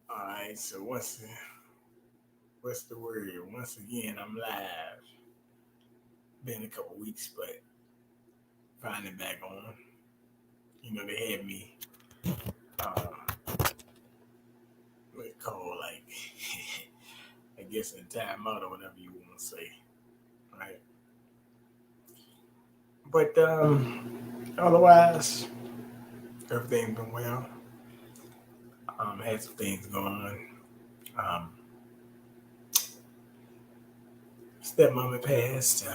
All right, so what's the word here? Once again, I'm live. Been a couple weeks, but finally back on. They had me what it called like I guess in timeout or whatever you want to say, right? But otherwise, everything's been well. Had some things going on. Um, Stepmom passed.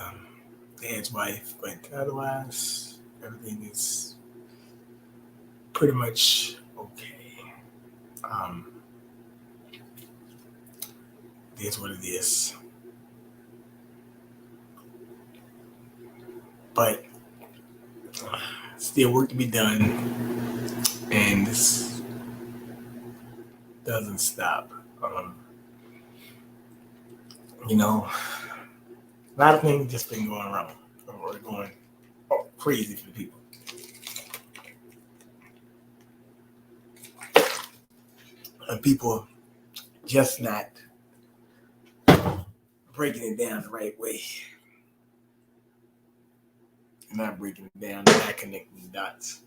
Dad's wife, but otherwise, everything is pretty much okay. Um, it is what it is. But still work to be done, and this doesn't stop. Um, a lot of things just been going wrong or going crazy for people. And people just not breaking it down the right way. Not breaking it down, not connecting the dots.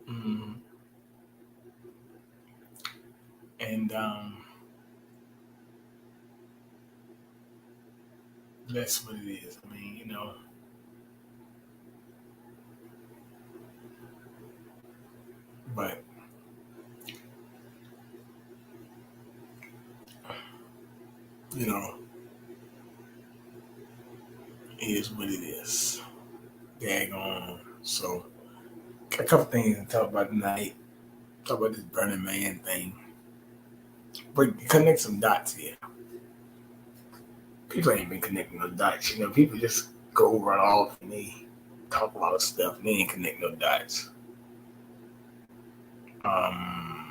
Mm. And that's what it is. I mean, but you know, it is what it is. Daggone. So, a couple things to talk about tonight. Talk about this Burning Man thing. Connect some dots here. People ain't been connecting no dots. People just go run off and they talk a lot of stuff and they ain't connect no dots. Um,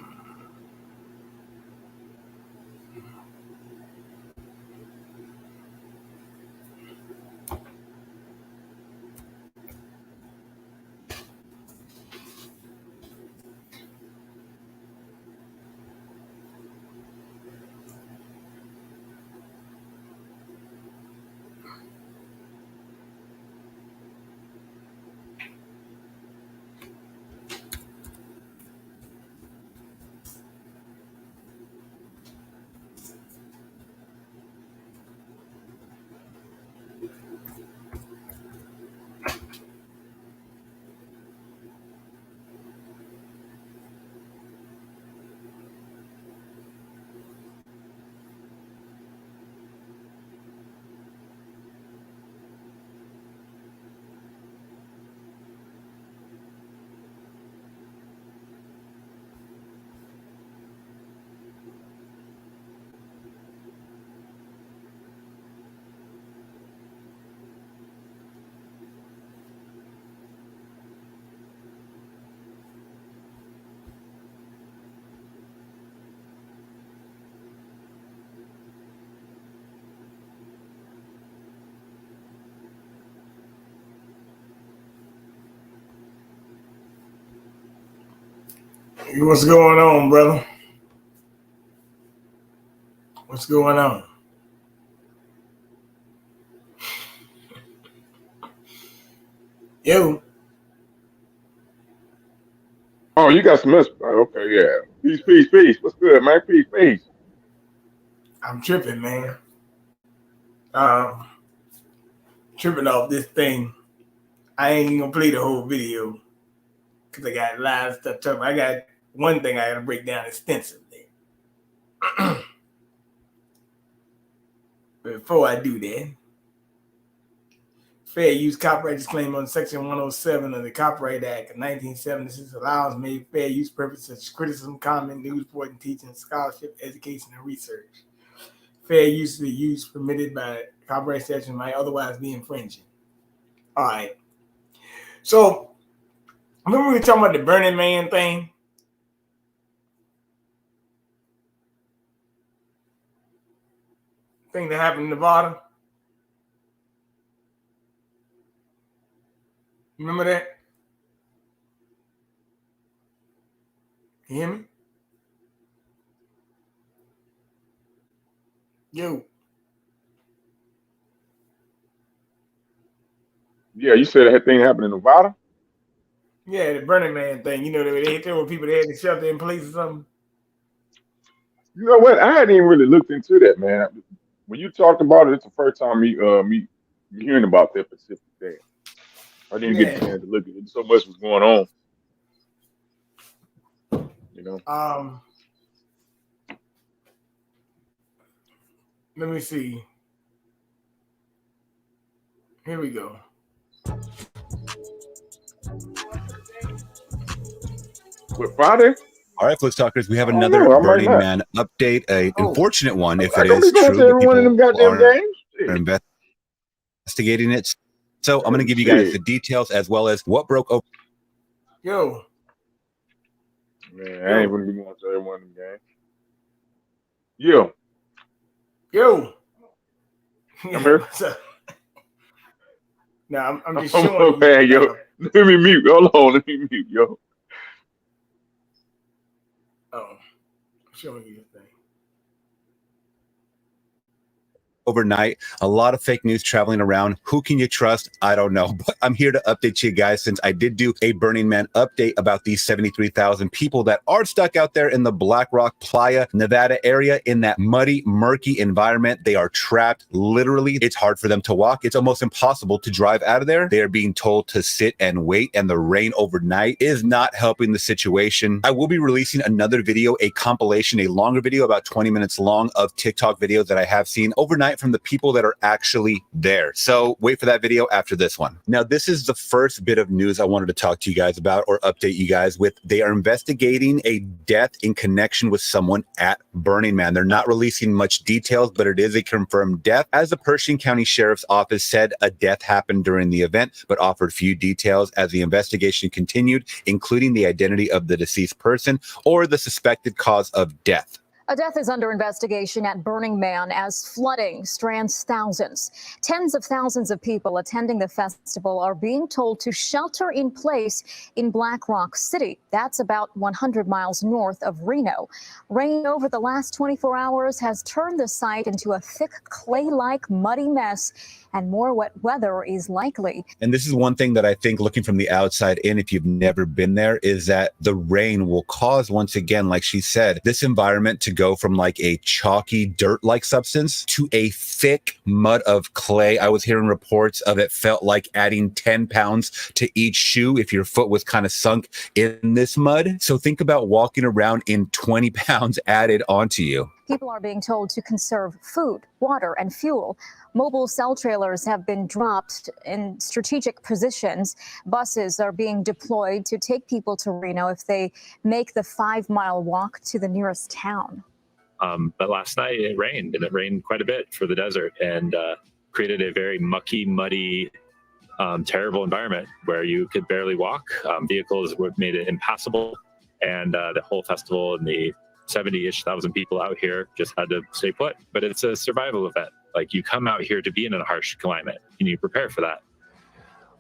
what's going on, brother? What's going on? Yo, Oh, you got some mess. Okay, yeah. Peace, peace, peace. What's good, man? Peace, peace. I'm tripping, man. Um, Tripping off this thing. I ain't gonna play the whole video because I got a lot of stuff talking. I got one thing I gotta break down extensively. Before I do that, fair use copyright disclaimer on Section 107 of the Copyright Act of 1976 allows made fair use purposes such as criticism, comment, news reporting, teaching, scholarship, education, and research. Fair use is the use permitted by copyright statute might otherwise be infringing. All right. So, remember we were talking about the Burning Man thing that happened in Nevada? Remember that? You hear me? Yo. Yeah, you said that thing happened in Nevada? Yeah, the Burning Man thing. You know, there were people that had to shelter in place or something. You know what? I hadn't even really looked into that, man. When you talked about it, it's the first time me hearing about that specific thing. I didn't get a Yeah. chance to look at it. So much was going on, you know. Let me see. Here we go. What, Friday? All right, Flix Talkers, we have I don't another know, I might Burning not. Man update. An unfortunate one, if I it don't be is going true. to every one of them goddamn games. Are investigating it. So I'm going to give you guys the details as well as what broke open. Yo. Man, I ain't going to be going to every one of them games. Yo. Yo. I'm here. Nah, I'm just showing you. Man, yo. Let me mute. Hold on. Let me mute, yo. Oh, I'm showing you the thing. Overnight, a lot of fake news traveling around. Who can you trust? I don't know, but I'm here to update you guys since I did do a Burning Man update about these 73,000 people that are stuck out there in the Black Rock Playa, Nevada area in that muddy, murky environment. They are trapped. Literally, it's hard for them to walk. It's almost impossible to drive out of there. They are being told to sit and wait, and the rain overnight is not helping the situation. I will be releasing another video, a compilation, a longer video about 20 minutes long of TikTok videos that I have seen overnight from the people that are actually there. So wait for that video after this one. Now, this is the first bit of news I wanted to talk to you guys about or update you guys with. They are investigating a death in connection with someone at Burning Man. They're not releasing much details, but it is a confirmed death. As the Pershing County Sheriff's Office said, a death happened during the event, but offered few details as the investigation continued, including the identity of the deceased person or the suspected cause of death. A death is under investigation at Burning Man as flooding strands thousands. Tens of thousands of people attending the festival are being told to shelter in place in Black Rock City. That's about 100 miles north of Reno. Rain over the last 24 hours has turned the site into a thick clay-like muddy mess, and more wet weather is likely. And this is one thing that I think, looking from the outside in, if you've never been there, is that the rain will cause, once again, like she said, this environment to go from like a chalky dirt-like substance to a thick mud of clay. I was hearing reports of it felt like adding 10 pounds to each shoe if your foot was kind of sunk in this mud. So think about walking around in 20 pounds added onto you. People are being told to conserve food, water, and fuel. Mobile cell trailers have been dropped in strategic positions. Buses are being deployed to take people to Reno if they make the 5-mile walk to the nearest town. But last night it rained, and it rained quite a bit for the desert, and created a very mucky, muddy, terrible environment where you could barely walk. Vehicles made it impassable, and the whole festival and the 70-ish thousand people out here just had to stay put. But it's a survival event. Like, you come out here to be in a harsh climate, and you prepare for that.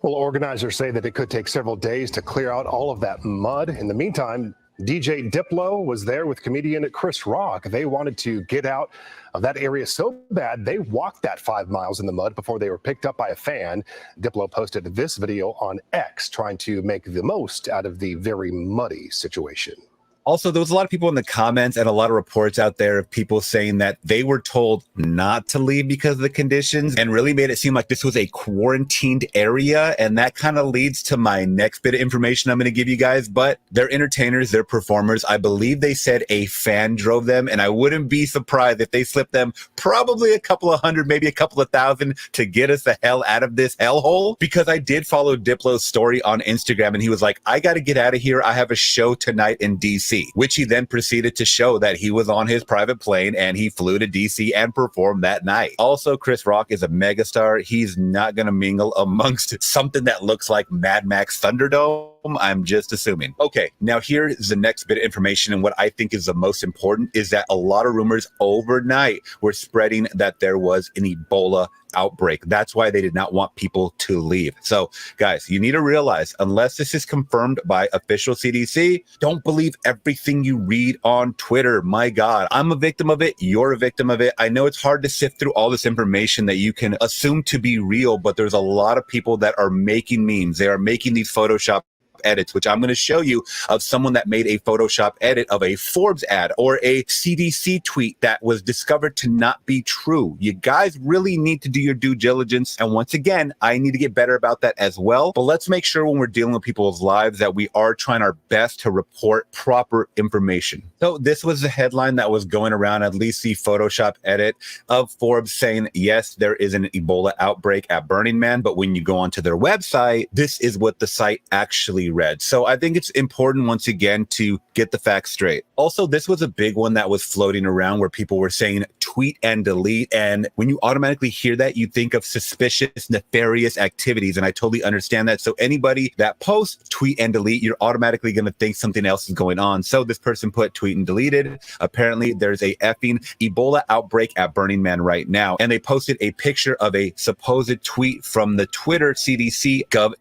Well, organizers say that it could take several days to clear out all of that mud. In the meantime, DJ Diplo was there with comedian Chris Rock. They wanted to get out of that area so bad, they walked that 5 miles in the mud before they were picked up by a fan. Diplo posted this video on X, trying to make the most out of the very muddy situation. Also, there was a lot of people in the comments and a lot of reports out there of people saying that they were told not to leave because of the conditions, and really made it seem like this was a quarantined area. And that kind of leads to my next bit of information I'm going to give you guys. But they're entertainers, they're performers. I believe they said a fan drove them, and I wouldn't be surprised if they slipped them probably a couple of hundred, maybe a couple of thousand to get us the hell out of this hellhole. Because I did follow Diplo's story on Instagram, and he was like, I got to get out of here. I have a show tonight in DC. Which he then proceeded to show that he was on his private plane and he flew to DC and performed that night. Also, Chris Rock is a megastar. He's not going to mingle amongst something that looks like Mad Max Thunderdome. I'm just assuming. Okay, now here is the next bit of information, and what I think is the most important is that a lot of rumors overnight were spreading that there was an Ebola outbreak. That's why they did not want people to leave. So guys, you need to realize, unless this is confirmed by official CDC, don't believe everything you read on Twitter. My God, I'm a victim of it. You're a victim of it. I know it's hard to sift through all this information that you can assume to be real, but there's a lot of people that are making memes. They are making these Photoshop edits, which I'm going to show you of someone that made a Photoshop edit of a Forbes ad or a CDC tweet that was discovered to not be true. You guys really need to do your due diligence. And once again, I need to get better about that as well. But let's make sure when we're dealing with people's lives that we are trying our best to report proper information. So this was the headline that was going around, at least the Photoshop edit of Forbes saying, yes, there is an Ebola outbreak at Burning Man. But when you go onto their website, this is what the site actually read. So I think it's important, once again, to get the facts straight. Also, this was a big one that was floating around where people were saying tweet and delete. And when you automatically hear that, you think of suspicious, nefarious activities. And I totally understand that. So anybody that posts tweet and delete, you're automatically going to think something else is going on. So this person put tweet and deleted. Apparently, there's a effing Ebola outbreak at Burning Man right now. And they posted a picture of a supposed tweet from the Twitter CDC Gov.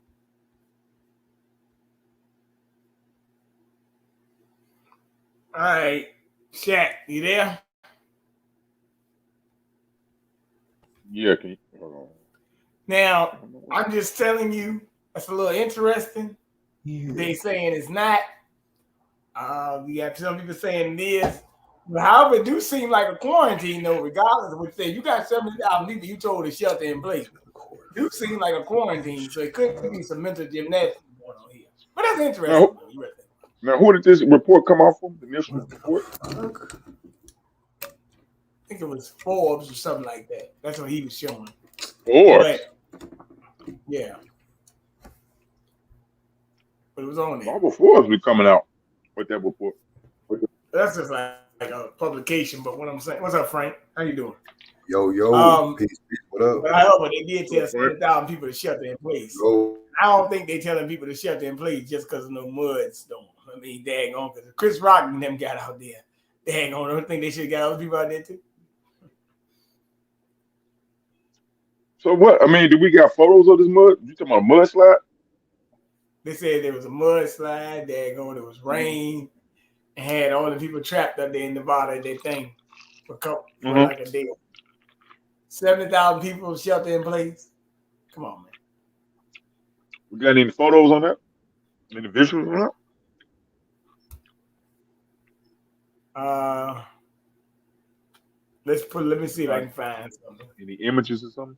All right, Chak, you there? Yeah, can you, hold on. Now, I'm just telling you, that's a little interesting. They saying it's not. We got some people saying it is. But however, it do seem like a quarantine, though, regardless of what you say. You got 70,000 people you told to shelter in place. It do seem like a quarantine, so it could be some mental gymnastics going on here. But that's interesting, though. You ready? Now, who did this report come off from? The initial report? I think it was Forbes or something like that. That's what he was showing. Forbes? Yeah. But it was on there. All before be coming out with that report. That's just like a publication. But what I'm saying, what's up, Frank? How you doing? Yo, peace, what up? But I hope they did tell 70,000 people to shelter in place. Yo. I don't think they telling people to shelter in place just because of no mud storm. I mean, dang on, because Chris Rock and them got out there. Dang on, I don't think they should have got other people out there too. So what? I mean, did we got photos of this mud? You talking about a mudslide? They said there was a mudslide, dang on, there was rain, and had all the people trapped up there in Nevada at that thing for like a day. 70,000 people shelter in place. Come on, man. We got any photos on that? Any visuals on that? Let me see if I can find something. Any images or something?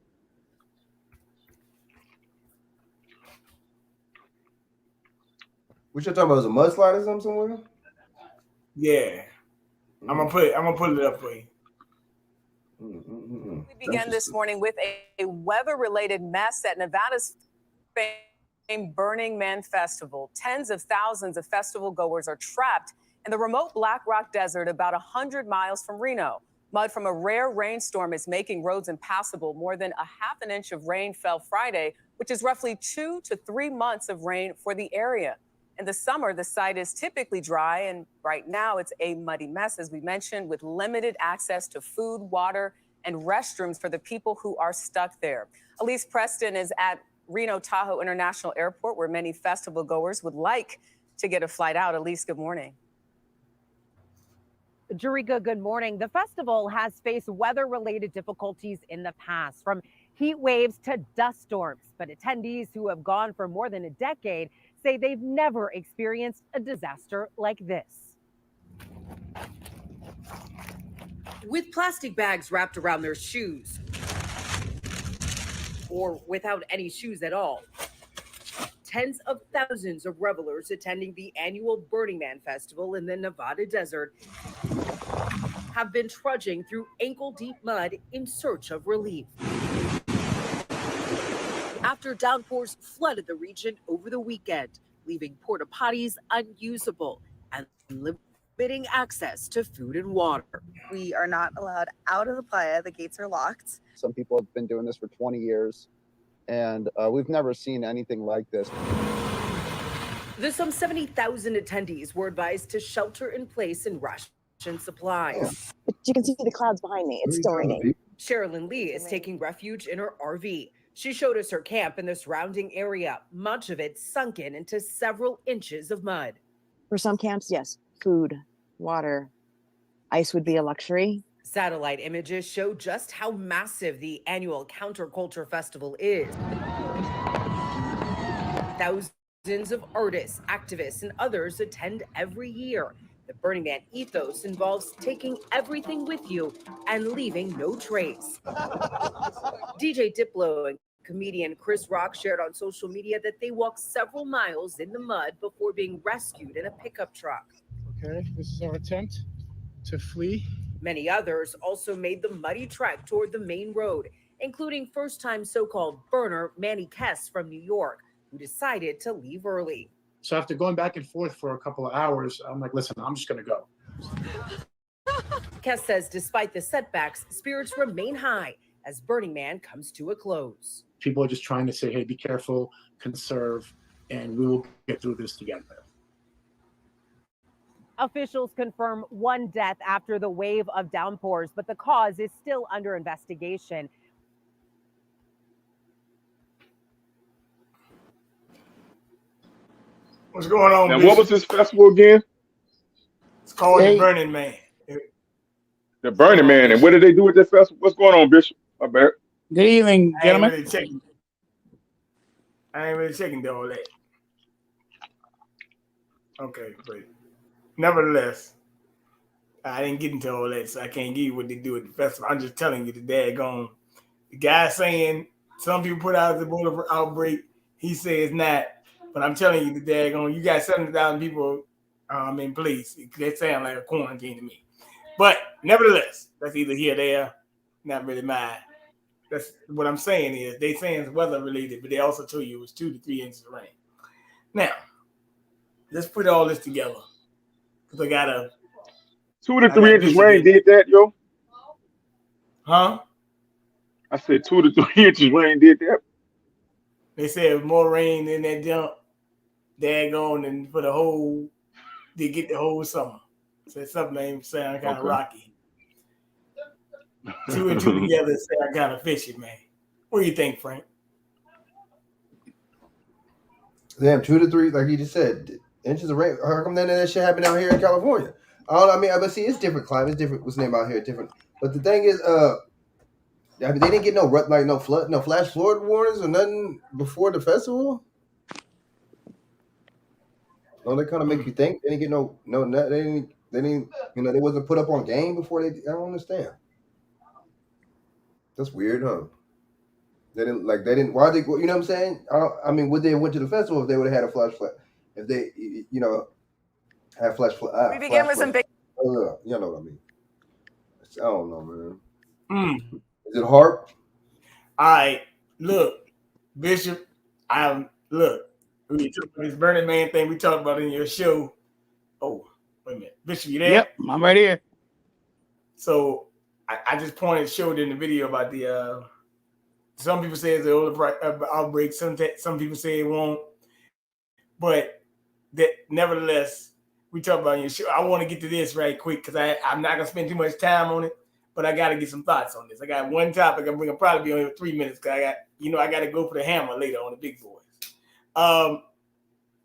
What you talking about? Was a mudslide or something somewhere? Yeah. I'm gonna pull it up for you. We began this morning with a weather-related mess at Nevada's famed Burning Man Festival. Tens of thousands of festival goers are trapped in the remote Black Rock Desert about 100 miles from Reno. Mud from a rare rainstorm is making roads impassable. More than a half an inch of rain fell Friday, which is roughly 2 to 3 months of rain for the area. In the summer, the site is typically dry, and right now it's a muddy mess, as we mentioned, with limited access to food, water, and restrooms for the people who are stuck there. Elise Preston is at Reno Tahoe International Airport, where many festival goers would like to get a flight out. Elise, good morning. Jerika, good morning. The festival has faced weather-related difficulties in the past, from heat waves to dust storms. But attendees who have gone for more than a decade say they've never experienced a disaster like this. With plastic bags wrapped around their shoes, or without any shoes at all. Tens of thousands of revelers attending the annual Burning Man Festival in the Nevada desert have been trudging through ankle-deep mud in search of relief. After downpours flooded the region over the weekend, leaving porta potties unusable and limiting access to food and water. We are not allowed out of the playa. The gates are locked. Some people have been doing this for 20 years, and we've never seen anything like this. The some 70,000 attendees were advised to shelter in place and ration supplies. But you can see the clouds behind me. It's still raining. Sherilyn Lee is taking refuge in her RV. She showed us her camp in the surrounding area, much of it sunken into several inches of mud. For some camps, yes, food, water, ice would be a luxury. Satellite images show just how massive the annual Counterculture Festival is. Thousands of artists, activists, and others attend every year. The Burning Man ethos involves taking everything with you and leaving no trace. DJ Diplo and comedian Chris Rock shared on social media that they walked several miles in the mud before being rescued in a pickup truck. Okay, this is our attempt to flee. Many others also made the muddy trek toward the main road, including first-time so-called burner Manny Kess from New York, who decided to leave early. So after going back and forth for a couple of hours, I'm like, listen, I'm just going to go. Kess says despite the setbacks, spirits remain high as Burning Man comes to a close. People are just trying to say, hey, be careful, conserve, and we will get through this together. Officials confirm one death after the wave of downpours, but the cause is still under investigation. What's going on, Now, Bishop? what was this festival again? It's called the Burning Man. The Burning Man. And what did they do with this festival? What's going on, Bishop? My bad. Good evening, gentlemen. I ain't really checking all that. Okay, but nevertheless, I didn't get into all that, so I can't give you what they do at the festival. I'm just telling you the daggone. The guy saying some people put out the Ebola outbreak. He says not. But I'm telling you the daggone, you got 70,000 people in place. That sound like a quarantine to me. But nevertheless, that's either here or there. Not really mine. That's what I'm saying is they saying it's weather related, but they also told you it was 2 to 3 inches of rain. Now, let's put all this together. Because I got a 2 to 3 inches rain did that, yo? Huh? I said 2 to 3 inches rain did that. They said it was more rain than that jump. Daggone and for the whole, they get the whole summer. So something ain't sound kind of rocky. 2 and 2 together sound kind of fishy, man. What do you think, Frank? Damn, 2 to 3, like you just said, inches of rain. How come that shit happened out here in California? I don't know. I mean, but see, it's different climate. It's different. What's the name out here? Different. But the thing is, I mean, they didn't get no flood, no flash flood warnings or nothing before the festival. No, they kind of make you think they didn't get no, they didn't, you know, they wasn't put up on game before they. I don't understand. That's weird, huh? They didn't. Why they? You know what I'm saying? I mean, would they have went to the festival if they would have had a flash flood? If they, you know, had flash flood. We begin with some big. You know what I mean? I don't know, man. Is it hard? All right, look, Bishop. Look. We took this Burning Man thing we talked about in your show. Oh, wait a minute, Bishop, you there? Yep, I'm right here. So I just showed in the video about the. Some people say it's an outbreak. Some people say it won't. But that nevertheless, we talked about in your show. I want to get to this right quick because I'm not gonna spend too much time on it. But I got to get some thoughts on this. I got one topic. I'm gonna probably be on here 3 minutes because I got to go for the hammer later on the big boys.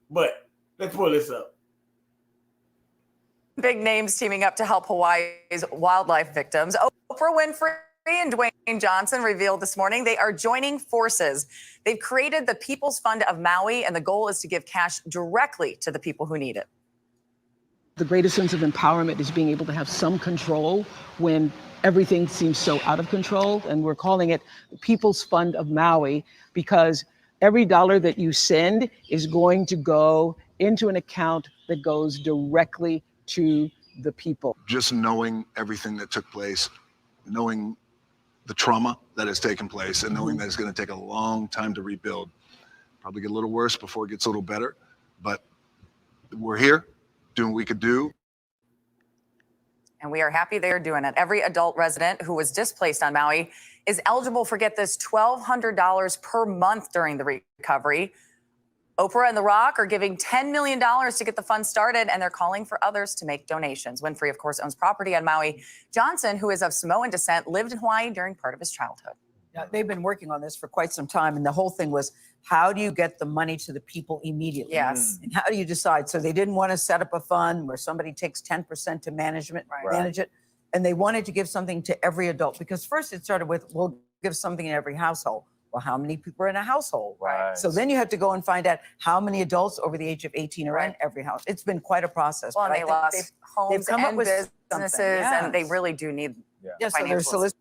But let's pull this up. Big names teaming up to help Hawaii's wildlife victims. Oprah Winfrey and Dwayne Johnson revealed this morning they are joining forces. They've created the People's Fund of Maui, and the goal is to give cash directly to the people who need it. The greatest sense of empowerment is being able to have some control when everything seems so out of control. And we're calling it the People's Fund of Maui because every dollar that you send is going to go into an account that goes directly to the people. Just knowing everything that took place, knowing the trauma that has taken place, and knowing that it's going to take a long time to rebuild. Probably get a little worse before it gets a little better, but we're here doing what we could do. And we are happy they are doing it. Every adult resident who was displaced on Maui is eligible for, get this, $1,200 per month during the recovery. Oprah and The Rock are giving $10 million to get the fund started, and they're calling for others to make donations. Winfrey, of course, owns property on Maui. Johnson, who is of Samoan descent, lived in Hawaii during part of his childhood. They've been working on this for quite some time, and the whole thing was, how do you get the money to the people immediately? Yes. And how do you decide? So they didn't want to set up a fund where somebody takes 10% to manage it, and they wanted to give something to every adult, because first it started with, we'll give something in every household. Well, how many people are in a household? Right. So then you have to go and find out how many adults over the age of 18 are in every house. It's been quite a process. Well, but and I they think lost homes they've come and up with businesses, something. and they really do need Yes, so financial there's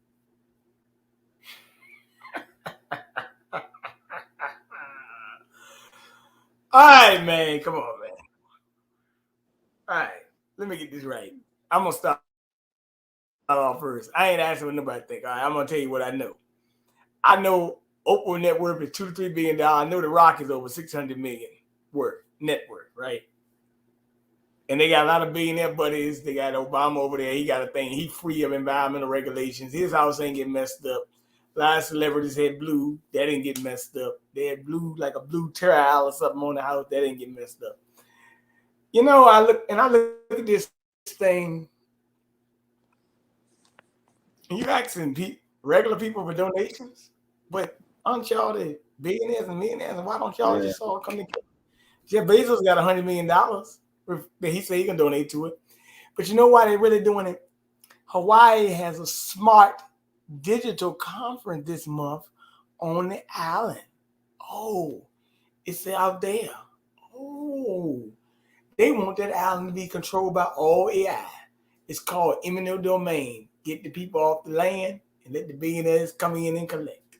All right, man. Come on, man. All right. Let me get this right. I'm going to start off first. I ain't asking what nobody think. All right, I'm going to tell you what I know. I know Oprah net worth is $2 to $3 billion. I know The Rock is over $600 million net worth, right? And they got a lot of billionaire buddies. They got Obama over there. He got a thing. He free of environmental regulations. His house ain't get messed up. A lot of celebrities had blue. That didn't get messed up. They had blue, like a blue tile or something on the house. That didn't get messed up. You know, I look at this thing. And you're asking regular people for donations, but aren't y'all the billionaires and millionaires? And why don't y'all just all come together? Jeff Bezos got $100 million that he said he can donate to it. But you know why they're really doing it? Hawaii has a smart digital conference this month on the island. Oh, it's out there. Oh, they want that island to be controlled by all AI. It's called eminent domain. Get the people off the land and let the billionaires come in and collect.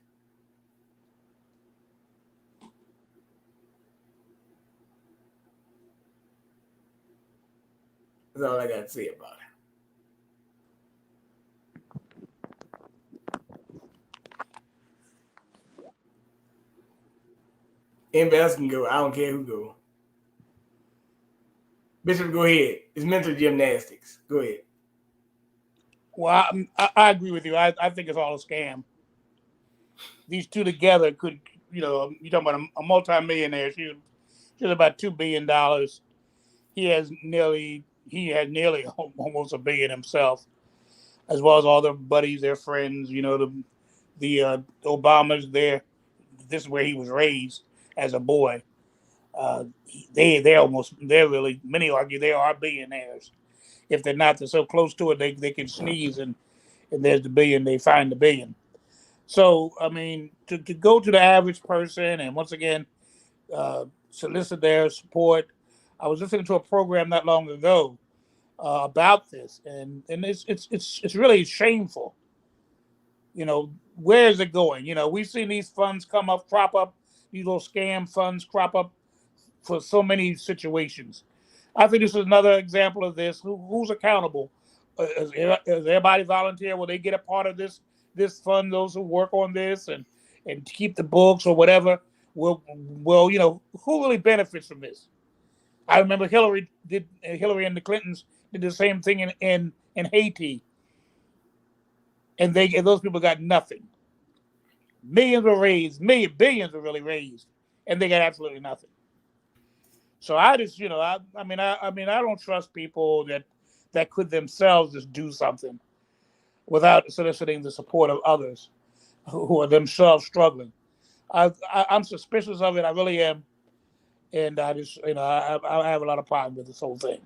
That's all I got to say about it. Anybody else can go. I don't care who go. Bishop, go ahead. It's mental gymnastics. Go ahead. Well, I agree with you. I think it's all a scam. These two together could, you're talking about a multimillionaire. She's about $2 billion. He had nearly almost $1 billion himself, as well as all their buddies, their friends. The Obamas. This is where he was raised as a boy. Many argue they are billionaires. If they're not, they're so close to it they can sneeze and there's the billion. They find the billion. So I mean, to go to the average person and once again solicit their support. I was listening to a program not long ago about this, and it's really shameful. Where is it going? We've seen these funds crop up, these little scam funds crop up for so many situations. I think this is another example of this. Who's accountable? Is everybody volunteer? Will they get a part of this fund? Those who work on this and keep the books or whatever. Will who really benefits from this? I remember Hillary and the Clintons did the same thing in Haiti, and those people got nothing. Millions were raised, billions were really raised, and they got absolutely nothing. So I just, I don't trust people that could themselves just do something without soliciting the support of others who are themselves struggling. I'm suspicious of it. I really am, and I just, I have a lot of problem with this whole thing.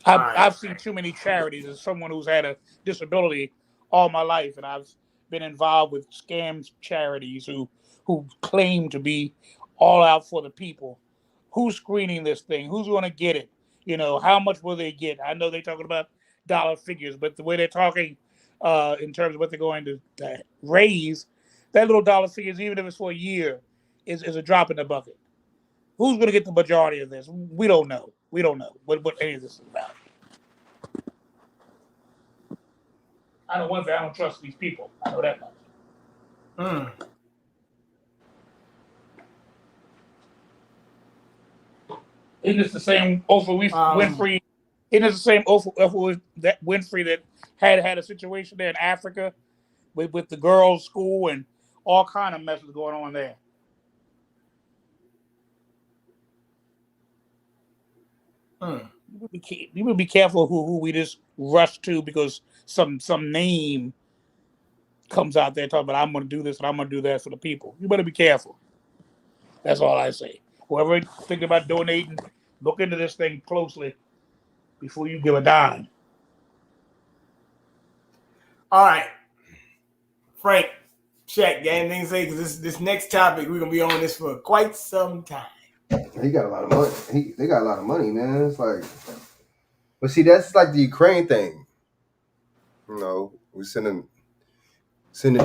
I've seen too many charities as someone who's had a disability all my life, and I've been involved with scam charities who claim to be all out for the people. Who's screening this thing? Who's going to get it? How much will they get? I know they're talking about dollar figures, but the way they're talking in terms of what they're going to raise, that little dollar figures, even if it's for a year, is a drop in the bucket. Who's going to get the majority of this? We don't know. We don't know what any of this is about. I know one thing, I don't trust these people. I know that much. Isn't this the same Oprah Winfrey Isn't it the same Oprah that Winfrey that had a situation there in Africa with the girls' school and all kind of messes going on there? You would be careful who we just rush to because some name comes out there talking about I'm going to do this and I'm going to do that for the people. You better be careful. That's all I say. Whoever thinking about donating, look into this thing closely before you give a dime. All right, Frank, Chak, got anything to say? Because this next topic, we're going to be on this for quite some time. He got a lot of money. They got a lot of money, man. It's like, but see, that's like the Ukraine thing. You know, we're sending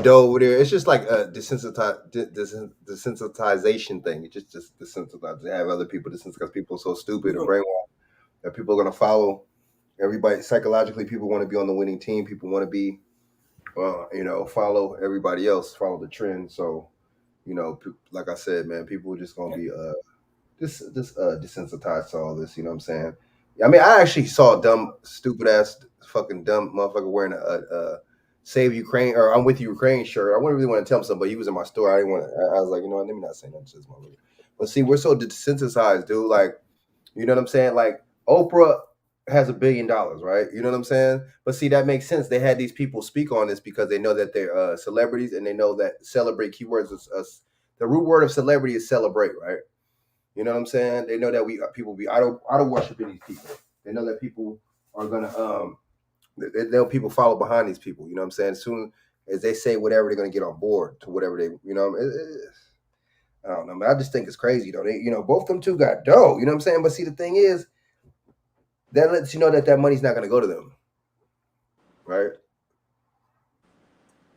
dough over there. It's just like a desensitization thing. It just desensitizes. They have other people desensitize because people are so stupid and brainwashed that people are going to follow everybody. Psychologically, people want to be on the winning team. People want to be, follow everybody else, follow the trend. So, like I said, man, people are just going to be desensitized to all this. You know what I'm saying? I mean, I actually saw a dumb motherfucker wearing a Save Ukraine or I'm with Ukraine shirt. I wouldn't really want to tell him something, but he was in my store. I was like, let me not say nothing to this motherfucker. But see, we're so desensitized, dude. Like, you know what I'm saying? Like, Oprah has $1 billion, right? You know what I'm saying? But see, that makes sense. They had these people speak on this because they know that they're celebrities and they know that celebrate keywords is the root word of celebrity is celebrate, right? You know what I'm saying? They know that people be idol worshiping these people. They know that people are gonna they know people follow behind these people. You know what I'm saying? As soon as they say whatever, they're gonna get on board to whatever they. I don't know, man. I just think it's crazy though. They, both them two got dough. You know what I'm saying? But see, the thing is, that lets you know that money's not gonna go to them, right?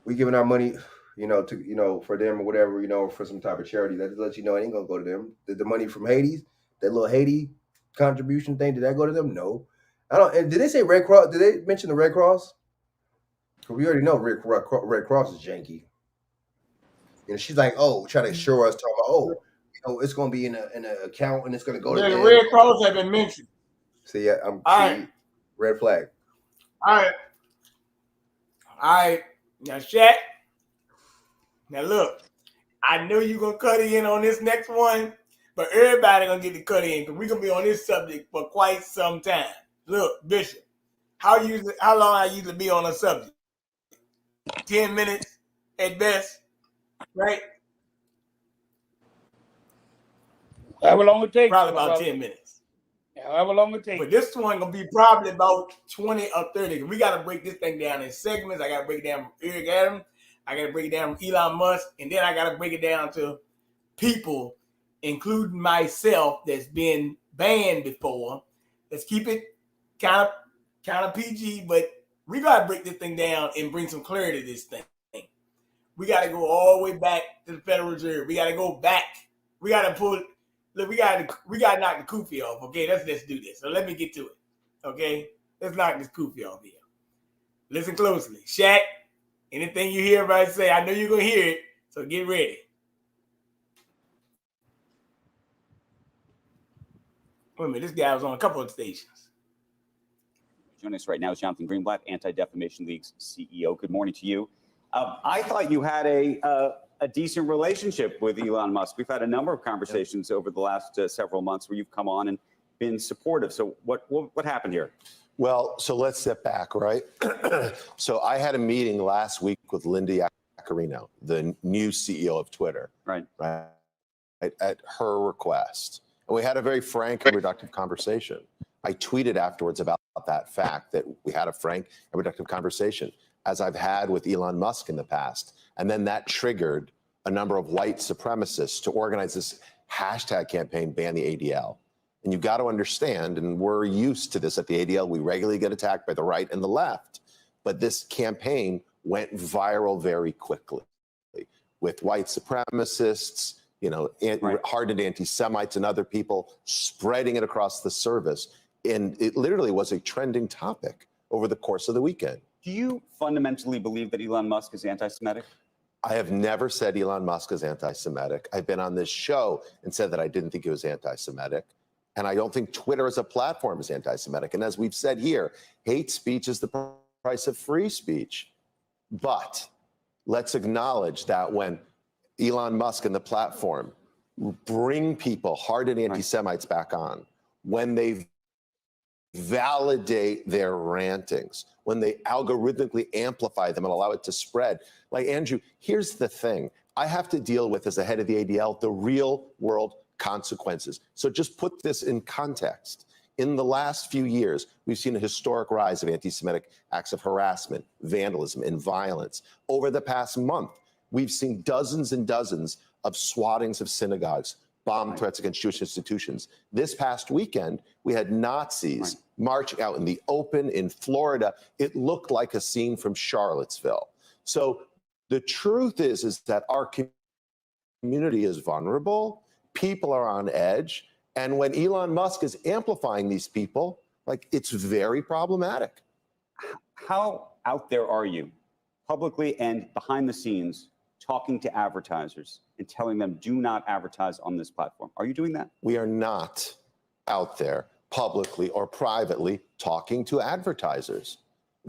We giving our money. For them or whatever, for some type of charity. That just lets you know it ain't gonna go to them. The money from Haiti, that little Haiti contribution thing, did that go to them? No. I don't. And did they say Red Cross? Did they mention the Red Cross? Because we already know Red Cross is janky. She's like, trying to assure us, talking about, it's gonna be in an account and it's gonna go to them. The Red Cross have been mentioned. See, yeah, all right. Red flag. All right. Now, Chak. Now look, I know you're gonna cut in on this next one, but everybody gonna get to cut in because we're gonna be on this subject for quite some time. Look, Bishop, how long I usually be on a subject? 10 minutes at best, right? However long it takes. Probably about 10 minutes. However long it takes. But this one gonna be probably about 20 or 30. We gotta break this thing down in segments. I gotta break it down from Eric Adams. I got to break it down from Elon Musk, and then I got to break it down to people, including myself, that's been banned before. Let's keep it kind of PG, but we got to break this thing down and bring some clarity to this thing. We got to go all the way back to the Federal Reserve. We got to go back. We got to pull. Look, we got to knock the kufi off. Okay, let's do this. So let me get to it. Okay, let's knock this kufi off here. Listen closely, Chak. Anything you hear everybody say, I know you're going to hear it, so get ready. Wait a minute, this guy was on a couple of stations. Joining us right now is Jonathan Greenblatt, Anti-Defamation League's CEO. Good morning to you. I thought you had a decent relationship with Elon Musk. We've had a number of conversations over the last several months where you've come on and been supportive. So what happened here? Well, so let's step back, right? So I had a meeting last week with Linda Yaccarino, the new CEO of Twitter, right? At her request. And we had a very frank and productive conversation. I tweeted afterwards about that fact that we had a frank and productive conversation, as I've had with Elon Musk in the past. And then that triggered a number of white supremacists to organize this hashtag campaign, ban the ADL. And you've got to understand, and we're used to this at the ADL, we regularly get attacked by the right and the left, but this campaign went viral very quickly with white supremacists, hardened anti-Semites and other people spreading it across the service. And it literally was a trending topic over the course of the weekend. Do you fundamentally believe that Elon Musk is anti-Semitic? I have never said Elon Musk is anti-Semitic. I've been on this show and said that I didn't think he was anti-Semitic. And I don't think Twitter as a platform is anti-Semitic. And as we've said here, hate speech is the price of free speech. But let's acknowledge that when Elon Musk and the platform bring people, hardened anti-Semites back on, when they validate their rantings, when they algorithmically amplify them and allow it to spread. Like, Andrew, here's the thing. I have to deal with, as the head of the ADL, the real world consequences. So just put this in context. In the last few years, we've seen a historic rise of anti-Semitic acts of harassment, vandalism, and violence. Over the past month, we've seen dozens and dozens of swattings of synagogues, bomb threats against Jewish institutions. This past weekend, we had Nazis marching out in the open in Florida. It looked like a scene from Charlottesville. So the truth is that our community is vulnerable. People are on edge. And when Elon Musk is amplifying these people, like, it's very problematic. How out there are you, publicly and behind the scenes, talking to advertisers and telling them do not advertise on this platform? Are you doing that? We are not out there publicly or privately talking to advertisers.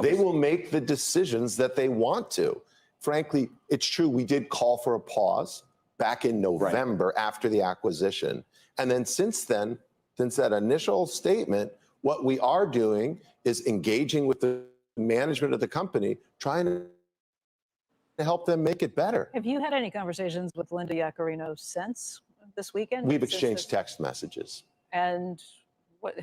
They will make the decisions that they want to. Frankly, it's true, we did call for a pause back in November after the acquisition. And then since then, since that initial statement, what we are doing is engaging with the management of the company, trying to help them make it better. Have you had any conversations with Linda Yaccarino since this weekend? We've exchanged text messages. And what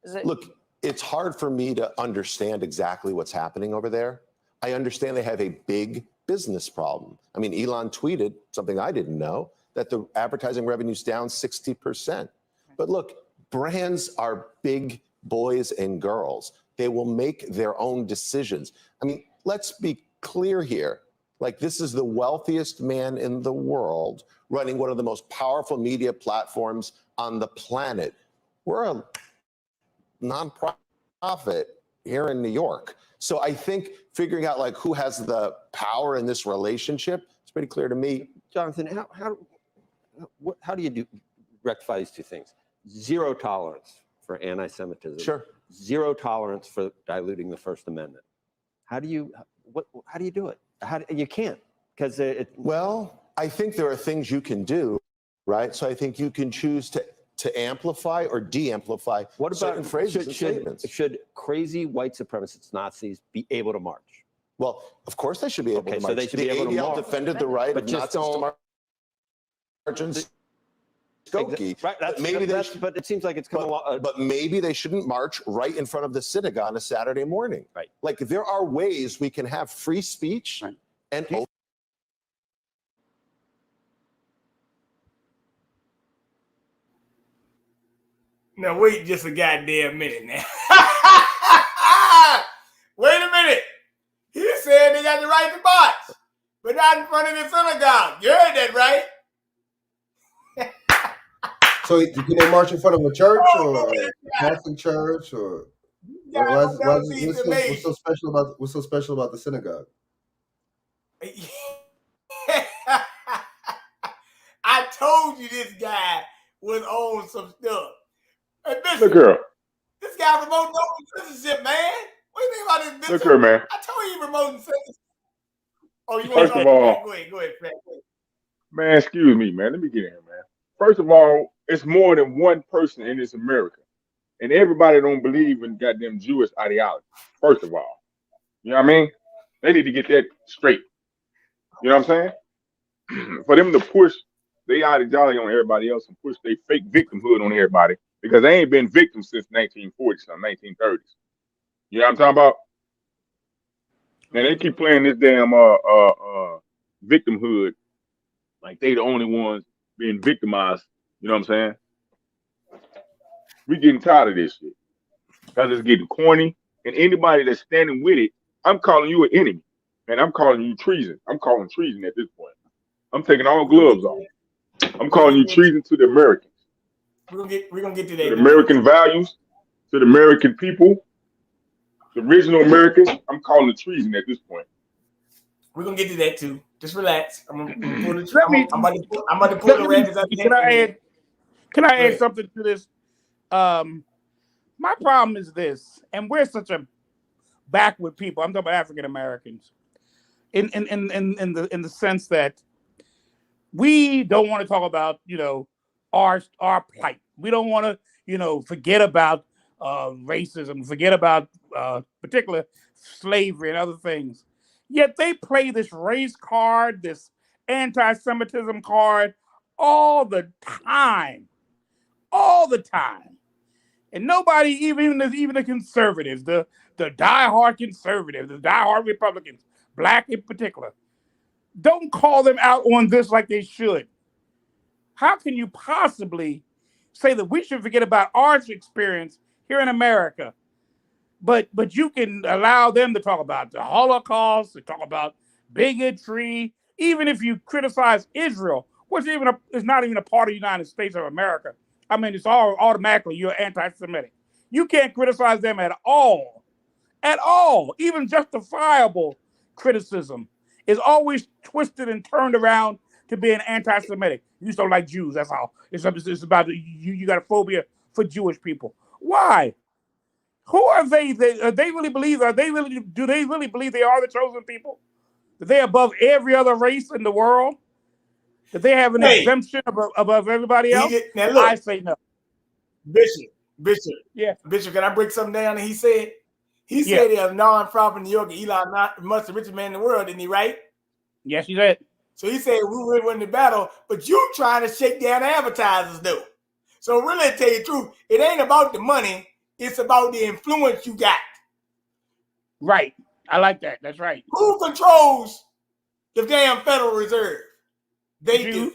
is it? Look, it's hard for me to understand exactly what's happening over there. I understand they have a big business problem. I mean, Elon tweeted something I didn't know, that the advertising revenue's down 60%. But look, brands are big boys and girls. They will make their own decisions. I mean, let's be clear here. Like, this is the wealthiest man in the world running one of the most powerful media platforms on the planet. We're a nonprofit here in New York. So I think figuring out like who has the power in this relationship, it's pretty clear to me. Jonathan, how do you rectify these two things? Zero tolerance for anti-Semitism. Sure. Zero tolerance for diluting the First Amendment. How do you do it? You can't, because well, I think there are things you can do, right? So I think you can choose to amplify or de-amplify certain phrases and statements. Should crazy white supremacist Nazis be able to march? Well, of course they should be able to march. So they should be able to march. Defended the right of Nazis to march in Skokie. Right, but it seems like it's come along. But maybe they shouldn't march right in front of the synagogue on a Saturday morning. Right. Like, there are ways we can have free speech and Now wait just a goddamn minute now. Wait a minute. He said they got the right to march, but not in front of the synagogue. You heard that, right? So can they march in front of a church or a Catholic church or what's so special about the synagogue? I told you this guy was on some stuff. Hey, Bishop, Look here. This guy promoting open citizenship, man. What do you think about this, Bishop? Look here, man. I told you he promoting citizenship. Oh, you First want of all, go ahead, Fred. man, excuse me, man. Let me get in here, man. First of all, it's more than one person in this America. And everybody don't believe in goddamn Jewish ideology, first of all. You know what I mean? They need to get that straight. You know what I'm saying? For them to push their ideology on everybody else and push their fake victimhood on everybody, because they ain't been victims since 1940s, 1930s. You know what I'm talking about? And they keep playing this damn victimhood like they the only ones being victimized. You know what I'm saying? We getting tired of this shit because it's getting corny. And anybody that's standing with it, I'm calling you an enemy, and I'm calling you treason. I'm calling treason at this point. I'm taking all gloves off. I'm calling you treason to the Americans. We're gonna get to that. To the American values, to the American people, the original Americans. I'm calling it treason at this point. We're gonna get to that too. Just relax. I'm about to pull the rabbits out. Can I add something to this? My problem is this, and we're such a backward people. I'm talking about African Americans, in the sense that we don't want to talk about our plight. We don't want to forget about racism, forget about particular slavery and other things. Yet they play this race card, this anti-Semitism card all the time, and nobody, even the conservatives, the diehard conservatives, the diehard Republicans, black in particular, don't call them out on this like they should. How can you possibly say that we should forget about our experience here in America, but you can allow them to talk about the Holocaust, to talk about bigotry, even if you criticize Israel, which is not even a part of the United States of America. I mean, it's all automatically you're anti-Semitic. You can't criticize them at all. Even justifiable criticism is always twisted and turned around to be an anti-Semitic. You just don't like Jews, that's all. It's about you got a phobia for Jewish people. Why? Who are they? Do they really believe they are the chosen people? That they're above every other race in the world? That they have an exemption above everybody else? Now look, I say no. Bishop. Yeah. Bishop, can I break something down? And he said there's a non-profit in New York, Elon Musk, the richest man in the world, isn't he, right? Yes, he said. So he said we really win the battle, but you trying to shake down advertisers, though. So really, to tell you the truth, it ain't about the money. It's about the influence you got. Right. I like that. That's right. Who controls the damn Federal Reserve? They do.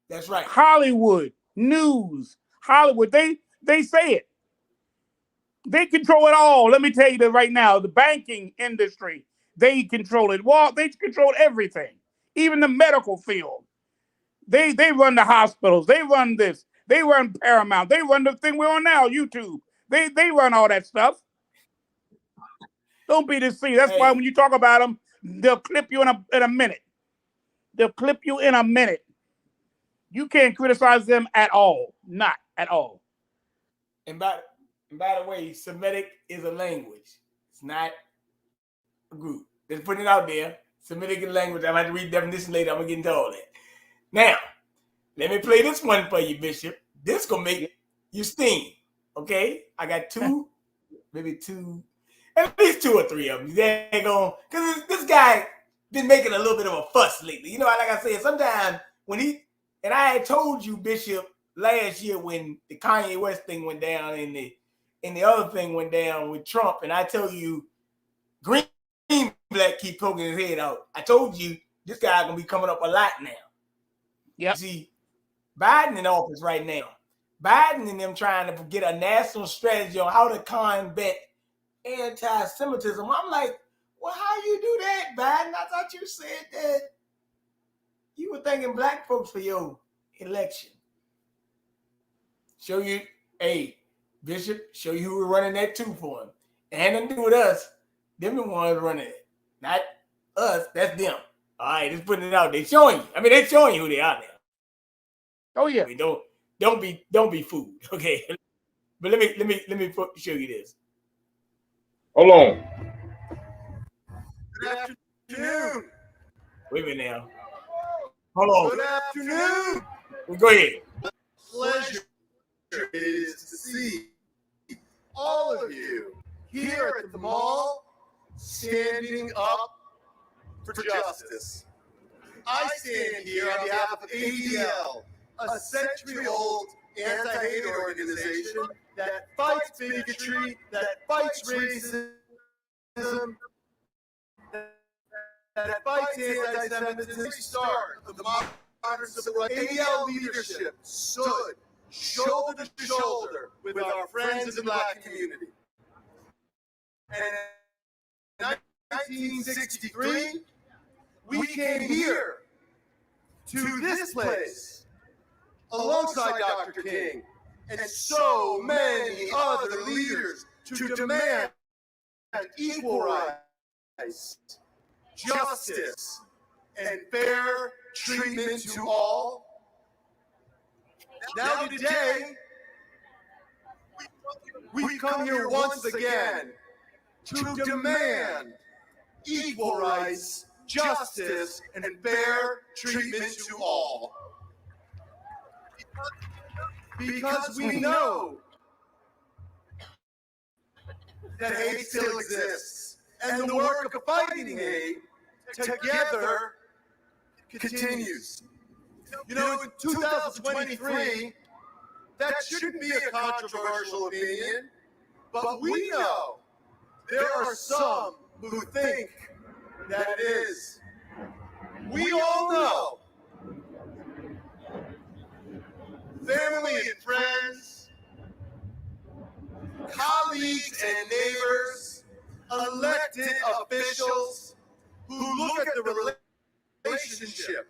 That's right. Hollywood, news, Hollywood, they say it. They control it all. Let me tell you that right now. The banking industry, they control it. Well, they control everything. Even the medical field. They run the hospitals. They run this. They run Paramount. They run the thing we're on now, YouTube. They run all that stuff. Don't be deceived. That's why when you talk about them, they'll clip you in a minute. They'll clip you in a minute. You can't criticize them at all. Not at all. And by the way, Semitic is a language. It's not a group. Just putting it out there. Semitic is a language. I'm going to read the definition later. I'm going to get into all that. Now, let me play this one for you, Bishop. This going to make you steam. Okay? I got at least two or three of them. Because this guy been making a little bit of a fuss lately. You know, like I said, sometimes when and I had told you, Bishop, last year when the Kanye West thing went down and the other thing went down with Trump, and I tell you, Green Black keep poking his head out. I told you this guy gonna be coming up a lot now. Yeah. See, Biden in office right now. Biden and them trying to get a national strategy on how to combat anti-Semitism. I'm like, well, how you do that, Biden? I thought you said that you were thanking black folks for your election. Show you, Bishop, show you who were running that too for him. It had nothing to do with us. Them the ones running it. Not us, that's them. All right, just putting it out. They're showing you. I mean, they're showing you who they are now. Oh yeah. I mean, don't be fooled, okay? But let me show you this. Hold on. Good afternoon. Wait a minute now. Hold on. Good afternoon. Well, go ahead. Pleasure it is to see all of you here at the mall standing up for justice. I stand here on behalf of ADL, a century-old anti-hate organization that fights bigotry, that fights racism, that fights anti-Semitism. The start of the modern civil rights. ADL leadership stood shoulder to shoulder with our friends in the Black community. And in 1963, we came here to this place alongside Dr. King and so many other leaders to demand equal rights, justice, and fair treatment to all. Now today, We've come here once again to demand equal rights, justice, and fair treatment to all. Because we know that hate still exists, and the work of fighting hate together continues. You know, in 2023, that shouldn't be a controversial opinion, but we know there are some who think that it is. We all know family and friends, colleagues and neighbors, elected officials who look at the relationship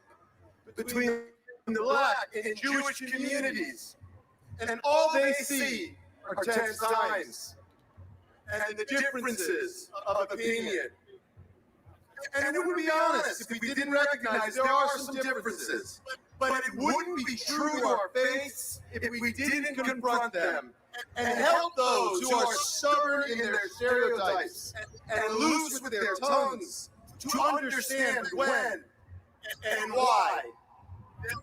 between the Black and Jewish communities, and all they see are tense times and the differences of opinion. And we would be honest if we didn't recognize there are some differences, but it wouldn't be true to our faiths if we didn't confront them and help those who are stubborn in their stereotypes and loose with their tongues to understand when and why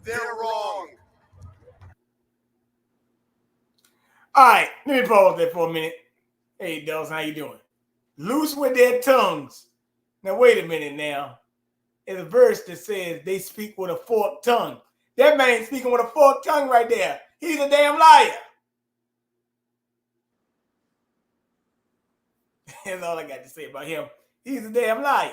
they're wrong. All right, let me pause there for a minute. Hey, Dawson, how you doing? Loose with their tongues. Now, wait a minute now. There's a verse that says they speak with a forked tongue. That man speaking with a forked tongue right there. He's a damn liar. That's all I got to say about him. He's a damn liar.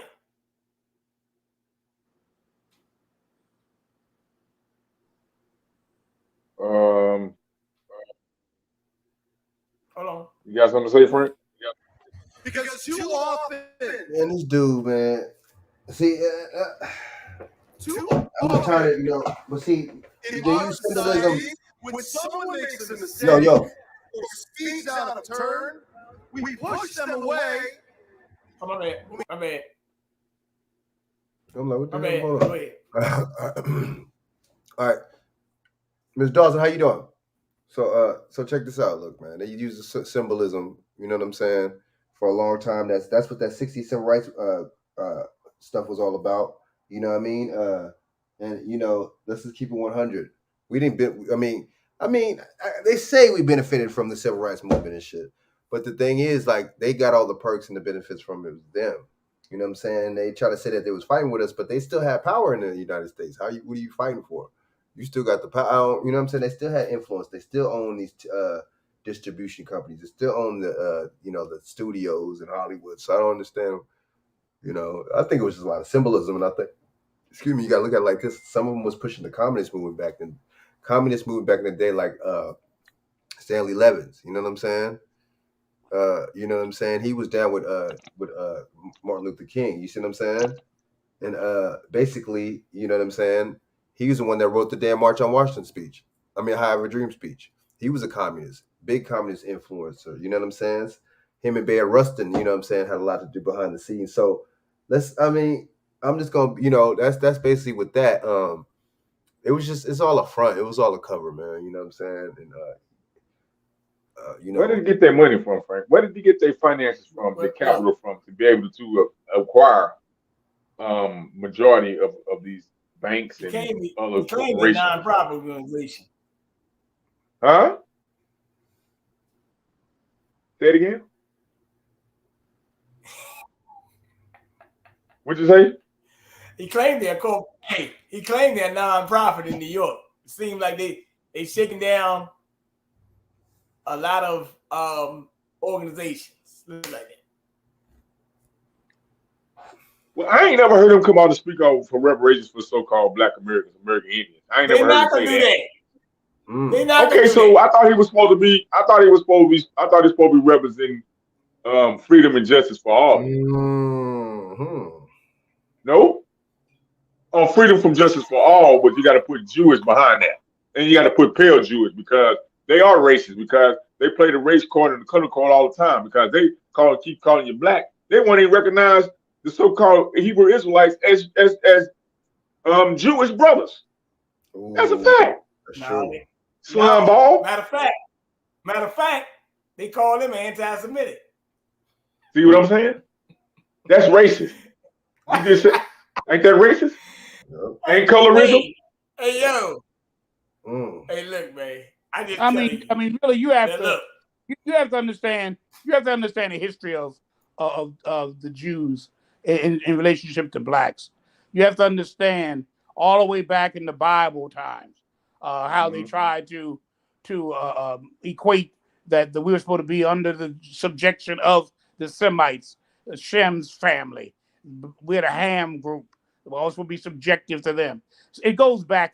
Hold on. You got something to say, Frank? Because too often, Man, this dude, man. See, I'm trying to, but see, they use symbolism. when someone makes a mistake Yo. or speaks out of turn, we push them away. Oh, my bad. My bad. I'm like, what the My hell? bad. Hold Go ahead. on. All right, Ms. Dawson, how you doing? So check this out. Look, man, they use the symbolism. You know what I'm saying? For a long time, that's what that 60 civil rights stuff was all about. You know what I mean? And let's just keep it 100. We didn't. They say we benefited from the civil rights movement and shit. But the thing is, like, they got all the perks and the benefits from it. It was them. You know what I'm saying? They try to say that they was fighting with us, but they still had power in the United States. What are you fighting for? You still got the power. You know what I'm saying? They still had influence. They still own these distribution companies. They still own the the studios in Hollywood. So I don't understand. I think it was just a lot of symbolism, and I think, excuse me, you got to look at it like this. Some of them was pushing the communist movement back then. Communist movement back in the day, like Stanley Levins. You know what I'm saying? You know what I'm saying? He was down with Martin Luther King. You see what I'm saying? And basically, you know what I'm saying? He was the one that wrote the damn March on Washington speech. I Have a Dream speech. He was a communist, big communist influencer. You know what I'm saying? Him and Bear Rustin, you know what I'm saying, had a lot to do behind the scenes. So I'm just gonna, that's basically with that. It's all a front. It was all a cover, man. You know what I'm saying? And Where did he get their money from, Frank? Where did he get their finances from, the capital from, to be able to acquire majority of these banks and other Became a corporations? non-profit organization. Huh? Say it again. What'd you say? He claimed they're non-profit in New York. It seemed like they shaking down a lot of organizations like that. Well, I ain't never heard him come out and speak out for reparations for so-called Black Americans, American Indians. I ain't never heard him say that. They not Okay, so I thought he was supposed to be. I thought he was supposed to be representing freedom and justice for all. No, freedom from justice for all, but you got to put Jewish behind that, and you got to put pale Jewish because they are racist, because they play the race card and the color card all the time, because they keep calling you black. They won't even recognize the so-called Hebrew Israelites as Jewish brothers. That's a fact. That's true. Slime ball. Matter of fact, They call them anti-Semitic. See what I'm saying? That's racist. You just said, ain't that racist? Ain't colorism? Hey, yo. Hey, look, man. I mean, really, you have to understand. You have to understand the history of the Jews in relationship to blacks. You have to understand all the way back in the Bible times how they tried to equate that we were supposed to be under the subjection of the Semites, Shem's family. We had a Ham group. We're also supposed to be subjective to them. It goes back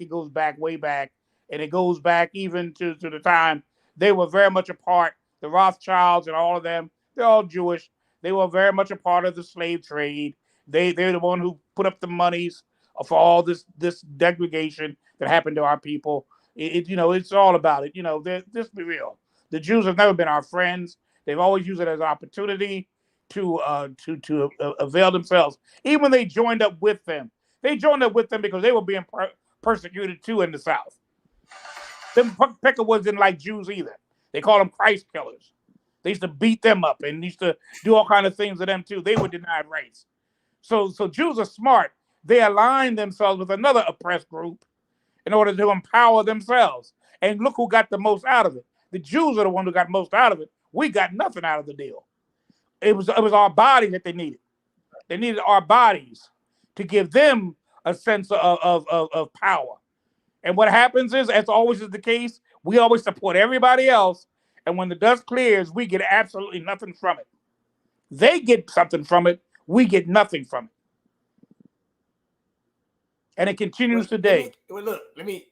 way back. And it goes back even to the time they were very much a part, the Rothschilds and all of them, they're all Jewish. They were very much a part of the slave trade. They're the one who put up the monies for all this degradation that happened to our people. It's all about it. Just be real. The Jews have never been our friends. They've always used it as an opportunity to avail themselves. Even when they joined up with them, because they were being persecuted too in the South. Them Peckerwoods didn't like Jews either. They called them Christ killers. They used to beat them up and used to do all kinds of things to them too. They were denied rights. So Jews are smart. They align themselves with another oppressed group in order to empower themselves. And look who got the most out of it. The Jews are the one who got most out of it. We got nothing out of the deal. It was our body that they needed. They needed our bodies to give them a sense of power. And what happens is, as always is the case, we always support everybody else. And when the dust clears, we get absolutely nothing from it. They get something from it. We get nothing from it. And it continues today. Look, let me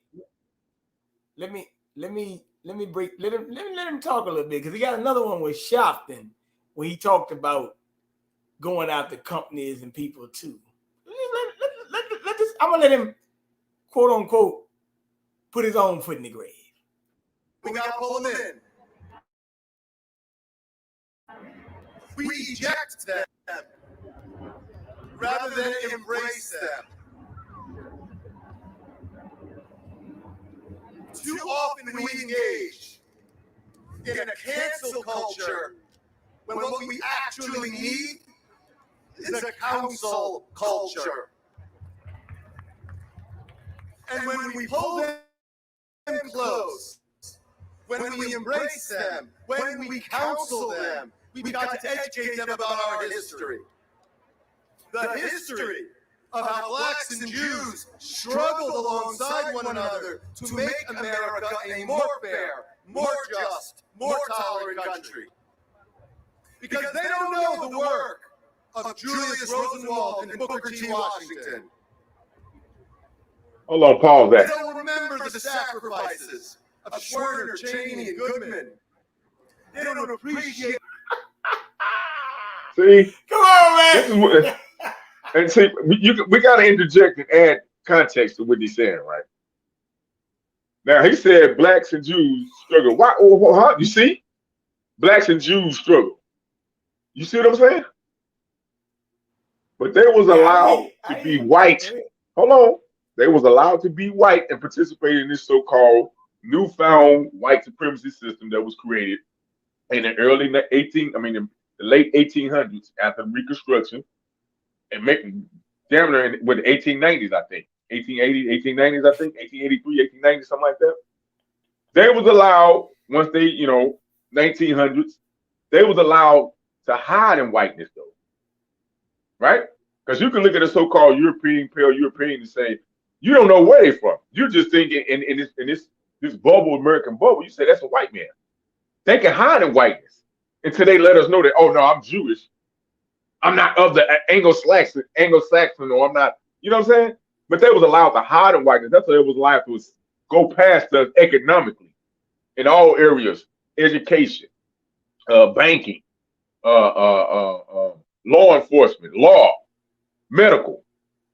break. Let him talk a little bit, because he got another one with Shopton when he talked about going out to companies and people too. I'm gonna let him, quote unquote, put his own foot in the grave. We gotta pull them in. We eject them rather than embrace them. Too often we engage in a cancel culture when what we actually need is a counsel culture. And when we pull them close, when we embrace them, when we counsel them, we've got to educate them about our history. The history of how blacks and Jews struggled alongside one another to make America a more fair, more just, more tolerant country. Because they don't know the work of Julius Rosenwald and Booker T. Washington. Hold on, pause They that. don't remember the sacrifices of Schwerner, Cheney, and Goodman. They don't appreciate. See? Come on, man. This is what, and see, we got to interject and add context to what he's saying, right? Now, he said blacks and Jews struggle. Why? Huh? You see? Blacks and Jews struggle. You see what I'm saying? But they was allowed to be white. Hold on. They was allowed to be white and participate in this so-called newfound white supremacy system that was created in the the late 1800s after Reconstruction, and making damn near with the 1890s, I think. 1880s, 1890s, I think, 1883, 1890, something like that. They was allowed, once they, 1900s, they was allowed to hide in whiteness, though. Right? Because you can look at a so-called pale European and say, you don't know where they're from. You're just thinking in this bubble, American bubble, you say that's a white man. They can hide in whiteness until they let us know that, oh no, I'm Jewish. I'm not of the Anglo-Saxon, or I'm not, you know what I'm saying? But they was allowed to hide in whiteness. That's what they was allowed to go past us economically in all areas: education, banking, law enforcement, law, medical,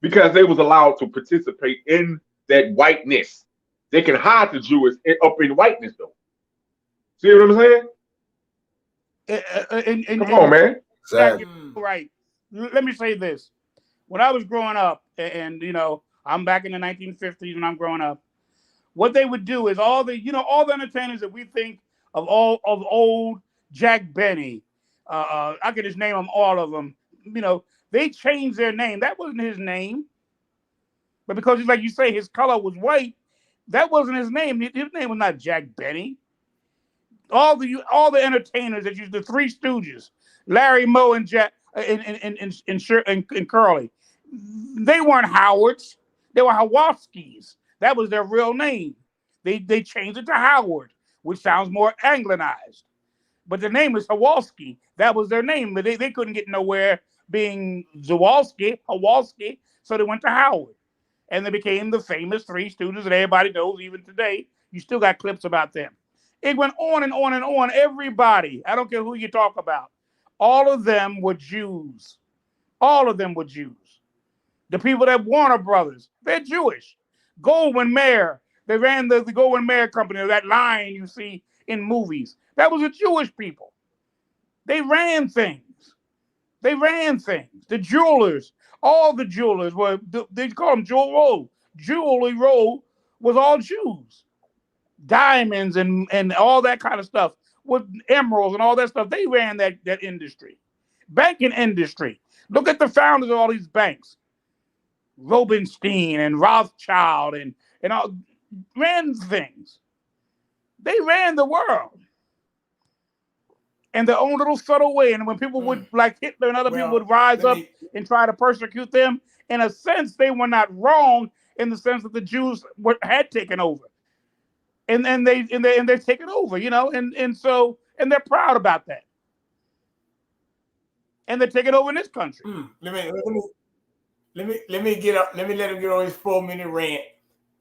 because they was allowed to participate in that whiteness. They can hide the Jews up in whiteness, though. See what I'm saying? Come on, man. Exactly right. Let me say this. When I was growing up, and I'm back in the 1950s when I'm growing up, what they would do is all the entertainers that we think of old Jack Benny. I could just name them, all of them. You know, they changed their name. That wasn't his name. But because, like you say, his color was white, that wasn't his name. His name was not Jack Benny. All the entertainers that used the Three Stooges, Larry, Moe, and Jack and Curly, they weren't Howards. They were Hawowskis. That was their real name. They changed it to Howard, which sounds more Anglicized. But the name is Hawowski. That was their name. But they couldn't get nowhere being Hawowski, so they went to Howard. And they became the famous Three Stooges that everybody knows even today. You still got clips about them. It went on and on and on. Everybody, I don't care who you talk about, all of them were Jews. All of them were Jews. The people that Warner Brothers, they're Jewish. Goldwyn Mayer, they ran the Goldwyn Mayer company, that line you see in movies. That was a Jewish people. They ran things. The jewelers, all the jewelers were, they call them Jewel Row. Jewelry Row was all Jews. Diamonds and all that kind of stuff, with emeralds and all that stuff. They ran that industry. Banking industry. Look at the founders of all these banks. Rubenstein and Rothschild and all ran things. They ran the world. In their own little subtle way. And when people would, like Hitler and other people would rise up and try to persecute them, in a sense, they were not wrong in the sense that the Jews had taken over. And they're taken over, you know, and so they're proud about that. And they're taking over in this country. Let me get up. Let me let him get on his 4-minute rant.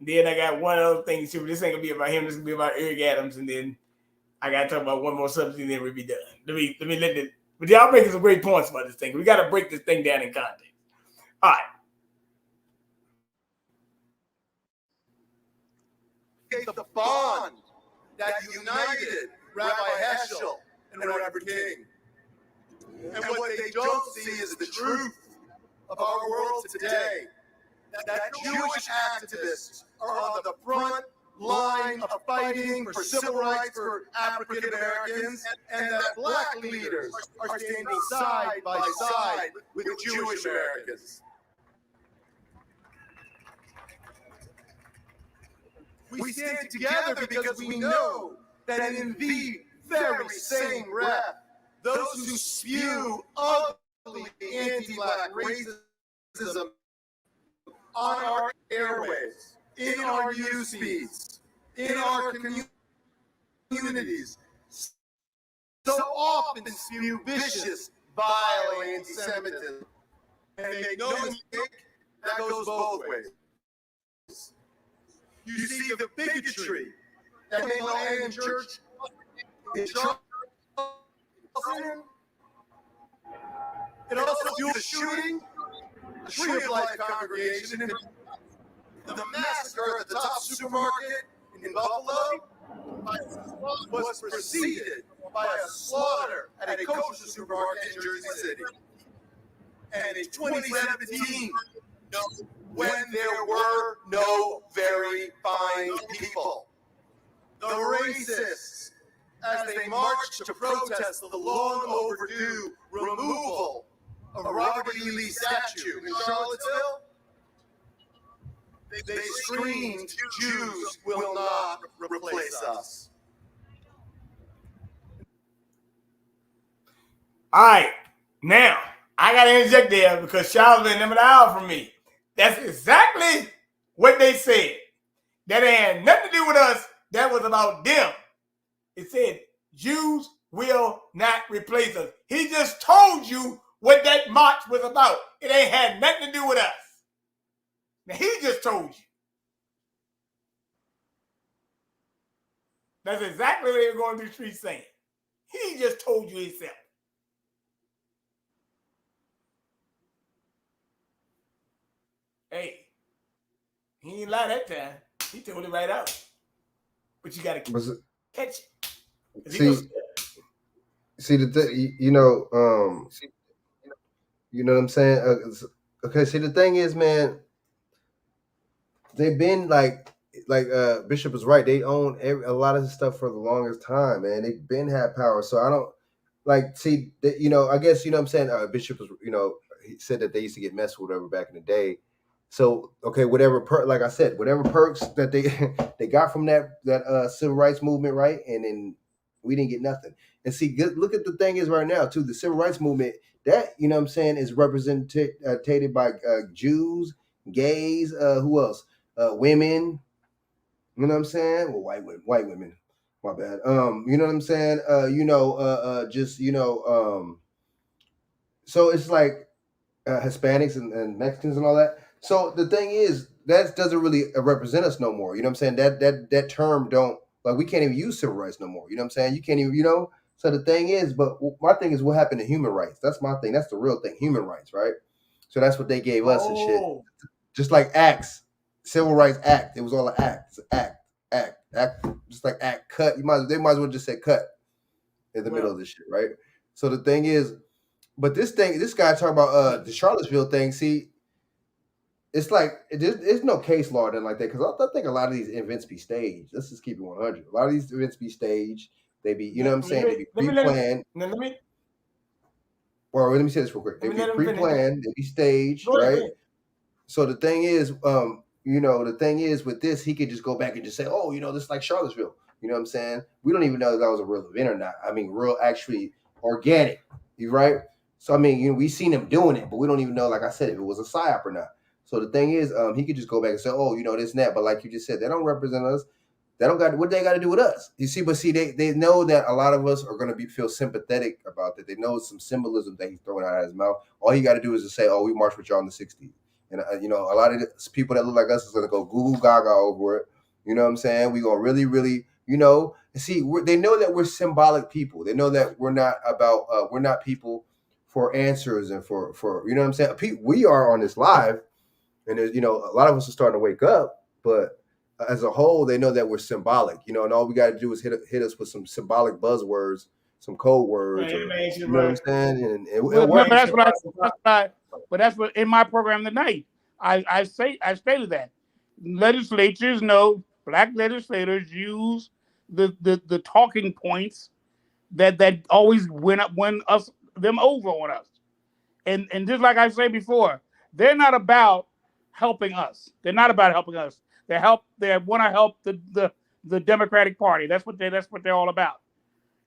Then I got one other thing to say. This ain't gonna be about him. This is gonna be about Eric Adams, and then I gotta talk about one more subject, and then we'll be done. Let me let it. But y'all making some great points about this thing. We gotta break this thing down in context. All right. The bond that united Rabbi Heschel and Reverend King. And what they don't see is the truth of our world today. That Jewish activists are on the front line of fighting for civil rights for African Americans, and that black leaders are standing side by side with Jewish Americans. We stand together because we know that in the very same breath, those who spew ugly anti-black racism on our airways, in our news feeds, in our communities, so often spew vicious, vile anti-Semitism. And make no mistake, that goes both ways. You see the bigotry that may land in church, in Charleston. It also fueled the shooting, the Tree of Life congregation, and the massacre at the Top supermarket in Buffalo was preceded by a slaughter at a kosher supermarket in Jersey City. And in 2017, when there were no very fine people, the racists, as they marched to protest the long overdue removal of Robert E. Lee statue in Charlottesville, they screamed, "Jews will not replace us." All right, now I gotta interject there because Charles been them an hour from me. That's exactly what they said. That had nothing to do with us. That was about them. It said Jews will not replace us. He just told you what that march was about. It ain't had nothing to do with us. Now he just told you. That's exactly what they were going through the streets saying. He just told you himself. Hey, he ain't lie that time. He told it right out. But you gotta catch it. See the thing, you know what I'm saying? Okay, see the thing is, man, they've been like Bishop is right. They own a lot of stuff for the longest time, man. They've been had power. So like, see, you know, I guess, you know what I'm saying, Bishop was, you know, he said that they used to get messed with whatever back in the day. So, okay, whatever like I said, whatever perks that they they got from that civil rights movement, right? And then we didn't get nothing. And see, look at the thing is right now too, the civil rights movement, that, you know what I'm saying, is represented by Jews, gays, who else? Women, you know what I'm saying? Well, white women. My bad. You know what I'm saying? Just, so it's like Hispanics and Mexicans and all that. So the thing is, that doesn't really represent us no more. You know what I'm saying? That term don't, like, we can't even use civil rights no more. You know what I'm saying? You can't even, you know. So the thing is, but my thing is, what happened to human rights? That's my thing. That's the real thing, human rights, right? So that's what they gave us and shit. Just like acts, Civil Rights Act. It was all an act. It's an act. Just like act, cut. They might as well just say cut in the middle of this shit, right? So the thing is, but this guy talking about the Charlottesville thing. See, it's like there's no case law or nothing like that, because I think a lot of these events be staged. Let's just keep it 100. A lot of these events be staged. They be, you know what I'm saying? They be pre-planned. Let me Or let me say this real quick. They be pre-planned. They be staged, Go ahead. right? So the thing is, you know, the thing is with this, he could just go back and just say, oh, you know, this is like Charlottesville. You know what I'm saying? We don't even know if that was a real event or not. I mean, real, actually organic. You right? So I mean, you know, we seen him doing it, but we don't even know, like I said, if it was a psyop or not. So the thing is, he could just go back and say, oh, you know, this and that. But like you just said, they don't represent us. They don't got what they got to do with us. You see, but see, they know that a lot of us are going to feel sympathetic about that. They know some symbolism that he's throwing out of his mouth. All he got to do is to say, oh, we marched with y'all in the 60s. And, you know, a lot of people that look like us is going to go goo gaga over it. You know what I'm saying? We're going to really, really, you know, see, they know that we're symbolic people. They know that we're not about, we're not people for answers and for, you know what I'm saying? We are on this live, and there's, you know, a lot of us are starting to wake up, but as a whole, they know that we're symbolic, you know, and all we got to do is hit us with some symbolic buzzwords, some code words, you know what I'm saying? And but that's what in my program tonight, I stated that legislatures know, black legislators use the talking points that always win them over on us. And just like I said before, they're not about helping us. They're not about helping us. They want to help the Democratic Party. That's what they're all about.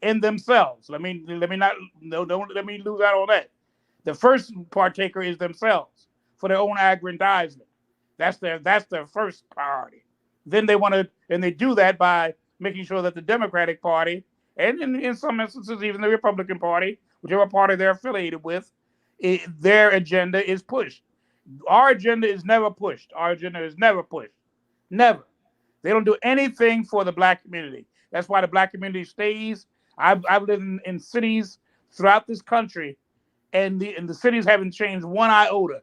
In themselves. Don't let me lose out on that. The first partaker is themselves for their own aggrandizement. That's their first priority. Then they do that by making sure that the Democratic Party, and in some instances even the Republican Party, whichever party they're affiliated with, their agenda is pushed. Our agenda is never pushed. Never. They don't do anything for the black community. That's why the black community stays. I've lived in cities throughout this country, and the cities haven't changed one iota.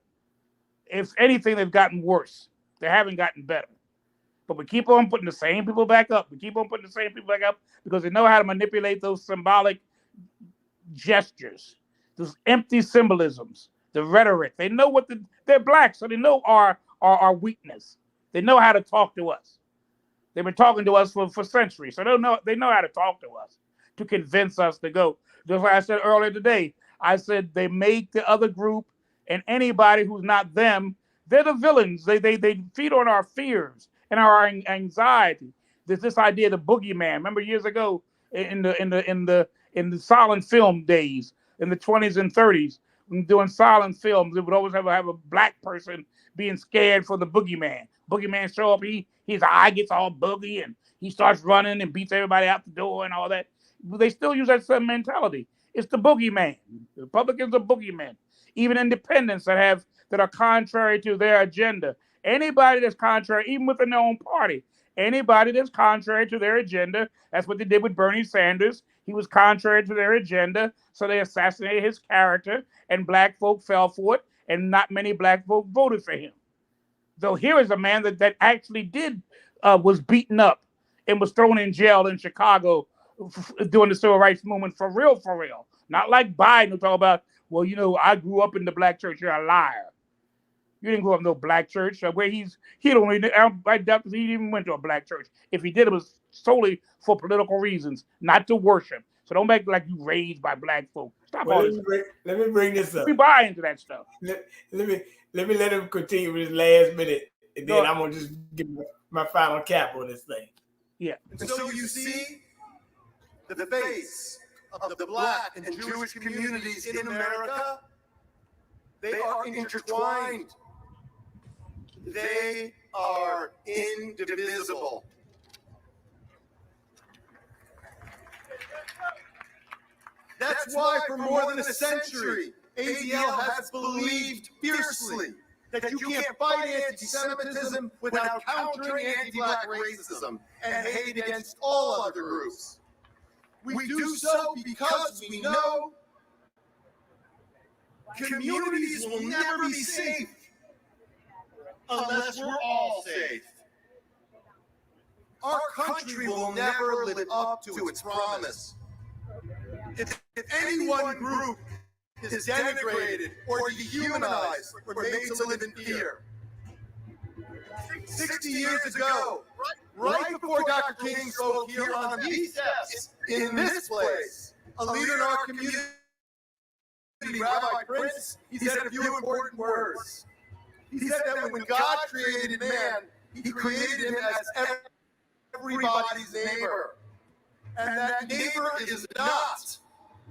If anything, they've gotten worse. They haven't gotten better. But we keep on putting the same people back up. Because they know how to manipulate those symbolic gestures, those empty symbolisms, the rhetoric. They know they're black, so they know our weakness. They know how to talk to us. They've been talking to us for centuries, so they know how to talk to us to convince us to go. Just like I said earlier today, I said they make the other group and anybody who's not them, they're the villains. They feed on our fears and our anxiety. There's this idea of the boogeyman. Remember years ago in the silent film days in the 20s and 30s, when doing silent films, they would always have a black person being scared for the boogeyman. Boogeyman show up, his eye gets all boogie and he starts running and beats everybody out the door and all that. They still use that same mentality. It's the boogeyman. The Republicans are boogeymen. Even independents that are contrary to their agenda. Anybody that's contrary, even within their own party, anybody that's contrary to their agenda, that's what they did with Bernie Sanders. He was contrary to their agenda, so they assassinated his character, and black folk fell for it, and not many black folk voted for him. Though here is a man that actually was beaten up and was thrown in jail in Chicago during the civil rights movement for real. Not like Biden who talk about, well, you know, I grew up in the black church. You're a liar. You didn't grow up in no black church. Where I doubt he even went to a black church. If he did, it was solely for political reasons, not to worship. So don't make like you raised by black folk. Stop all this. Let me bring this up. We buy into that stuff. Let me let him continue with his last minute, and then I'm gonna just give my final cap on this thing. Yeah. And so you see the face of the black and Jewish communities in America. They are intertwined. They are indivisible. That's why for more than a century, ADL has believed fiercely that you can't fight anti-Semitism without countering anti-black racism and hate against all other groups. We do so because we know communities will never be safe unless we're all safe. Our country will never live up to its promise. If any one group is denigrated or dehumanized or made to live in fear. 60 years ago, right before Dr. King spoke here on these steps in this place, a leader in our community, Rabbi Prince, he said a few important words. He said that when God created man, he created him as everybody's neighbor. And that neighbor is not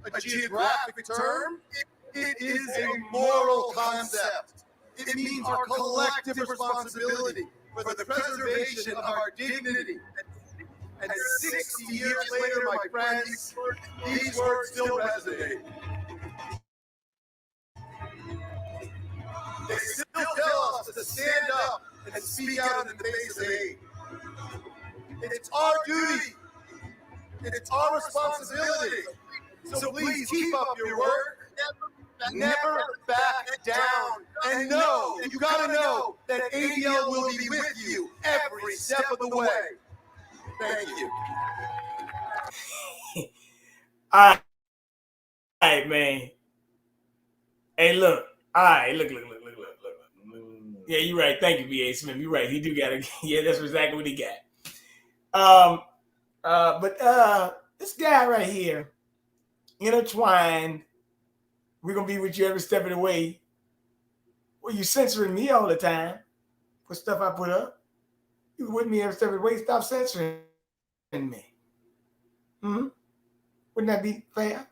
a geographic term, it is a moral concept. It means our collective responsibility for the preservation of our dignity. And 60 years later, my friends, these words still resonate. They still tell us to stand up and speak out in the face of hate. It's our duty. It's our responsibility. So please keep up your work. Never back down. And know, you gotta know that ADL will be with you every step of the way. Thank you. All right, man. Hey, look. All right, look. Yeah, you're right. Thank you, B.A. Smith. You're right. He do got it. Yeah, that's exactly what he got. But this guy right here, intertwined. We're gonna be with you every step of the way. Well, you censoring me all the time for stuff I put up. You with me every step of the way. Stop censoring me. Wouldn't that be fair?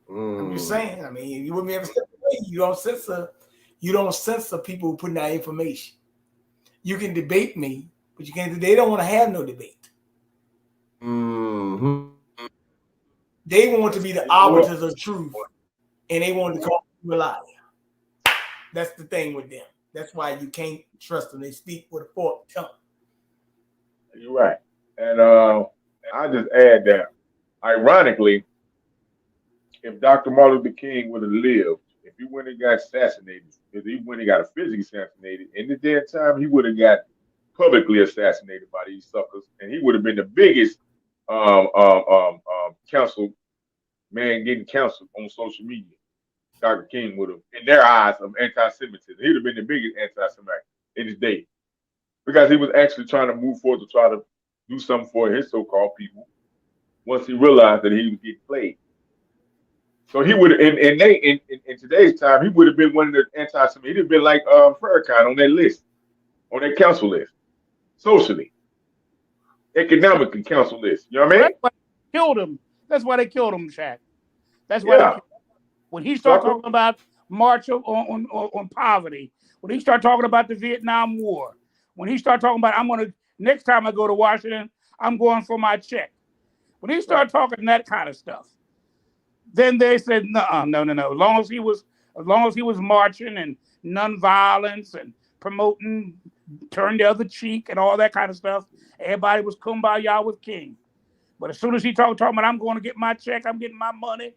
I'm just saying. I mean, you with me every step of the way. You don't censor people who put out information. You can debate me, but you can't. They don't want to have no debate. They want to be the arbiters of truth, and they want to call you a liar. That's the thing with them. That's why you can't trust them. They speak with a forked tongue. You're right. And I just add that, ironically, if Dr. Martin Luther King would have lived, if he wouldn't have got assassinated, if he wouldn't have got physically assassinated, in the dead time, he would have got publicly assassinated by these suckers, and he would have been the biggest counsel man getting counseled on social media. Dr. King would have, in their eyes, of anti-Semitism. He would have been the biggest anti-Semitic in his day, because he was actually trying to move forward to try to do something for his so-called people. Once he realized that he was getting played, so he would, in today's time, he would have been one of the anti-Semitic. He'd have been like Farrakhan on that list, on that council list, socially, economically council list. You know what I mean? That's why they killed him. That's why they killed him, Chak. That's why they killed him. When he started talking about march on poverty, when he started talking about the Vietnam War, when he started talking about next time I go to Washington, I'm going for my check. When he started talking that kind of stuff, then they said no. As long as he was marching and nonviolence and promoting turn the other cheek and all that kind of stuff, everybody was kumbaya with King. But as soon as he talking about I'm going to get my check, I'm getting my money,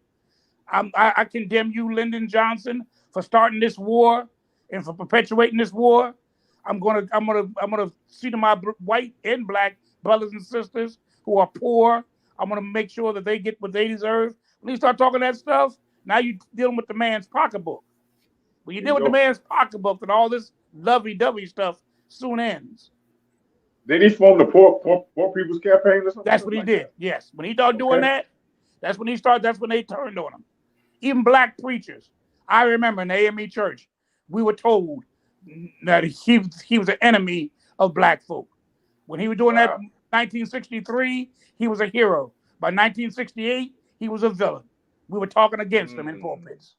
I condemn you, Lyndon Johnson, for starting this war and for perpetuating this war. I'm gonna see to my white and black brothers and sisters who are poor. I'm gonna make sure that they get what they deserve. When you start talking that stuff, now you're dealing with the man's pocketbook. When you deal with the man's pocketbook, and all this lovey-dovey stuff soon ends. Did he form the poor people's campaign or something? That's what he did. Yes. When he started doing that, that's when they turned on him. Even black preachers. I remember in the AME church, we were told that he was an enemy of black folk. When he was doing that in 1963, he was a hero. By 1968, he was a villain. We were talking against him in pulpits.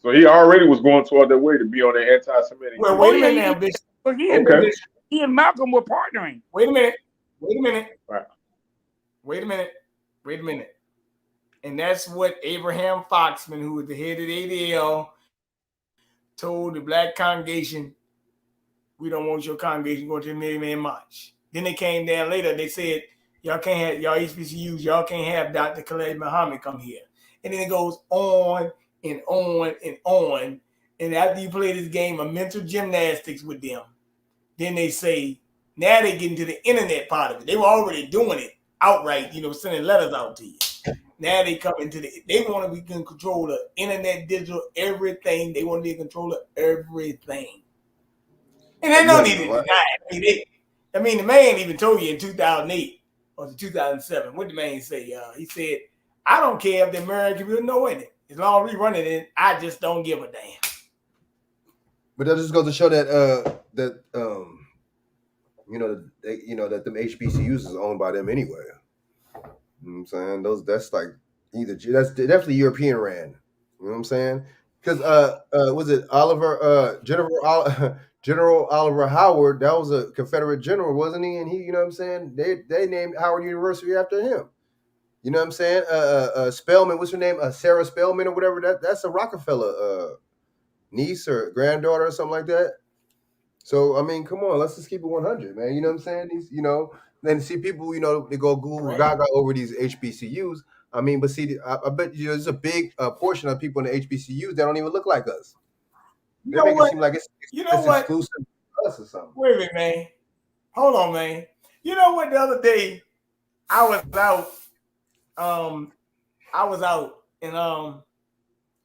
So he already was going toward that way to be on the anti-Semitic. Well, wait a minute now, Bishop. But he and Malcolm were partnering. Wait a minute. Right. Wait a minute. And that's what Abraham Foxman, who was the head of the ADL, told the black congregation, we don't want your congregation going to the Million March. Then they came down later, they said, y'all can't have, y'all HBCUs, y'all can't have Dr. Khaled Muhammad come here. And then it goes on and on and on. And after you play this game of mental gymnastics with them, then they say, now they get into the internet part of it. They were already doing it outright, sending letters out to you. Now they come into they want to be in control of internet, digital, everything. They want to be in control of everything. And they don't need to deny it. The man even told you in 2008 or 2007, what did the man say? He said, I don't care if the American people know in it. As long as we run it in, I just don't give a damn. But that just goes to show that that them HBCUs is owned by them anyway. You know what I'm saying? That's like that's definitely European ran. You know what I'm saying? Because was it General Oliver Howard? That was a Confederate general, wasn't he? And he, you know what I'm saying? They named Howard University after him. You know what I'm saying? Spelman, what's her name? Sarah Spelman or whatever. That's a Rockefeller niece or granddaughter or something like that. So come on, let's just keep it 100, man. You know what I'm saying? Then see people, they go Google Gaga over these HBCUs. But see, I bet there's a big portion of people in the HBCUs that don't even look like us. They make it seem like it's exclusive to us or something. Wait a minute, man. Hold on, man. You know what? The other day, I was out and I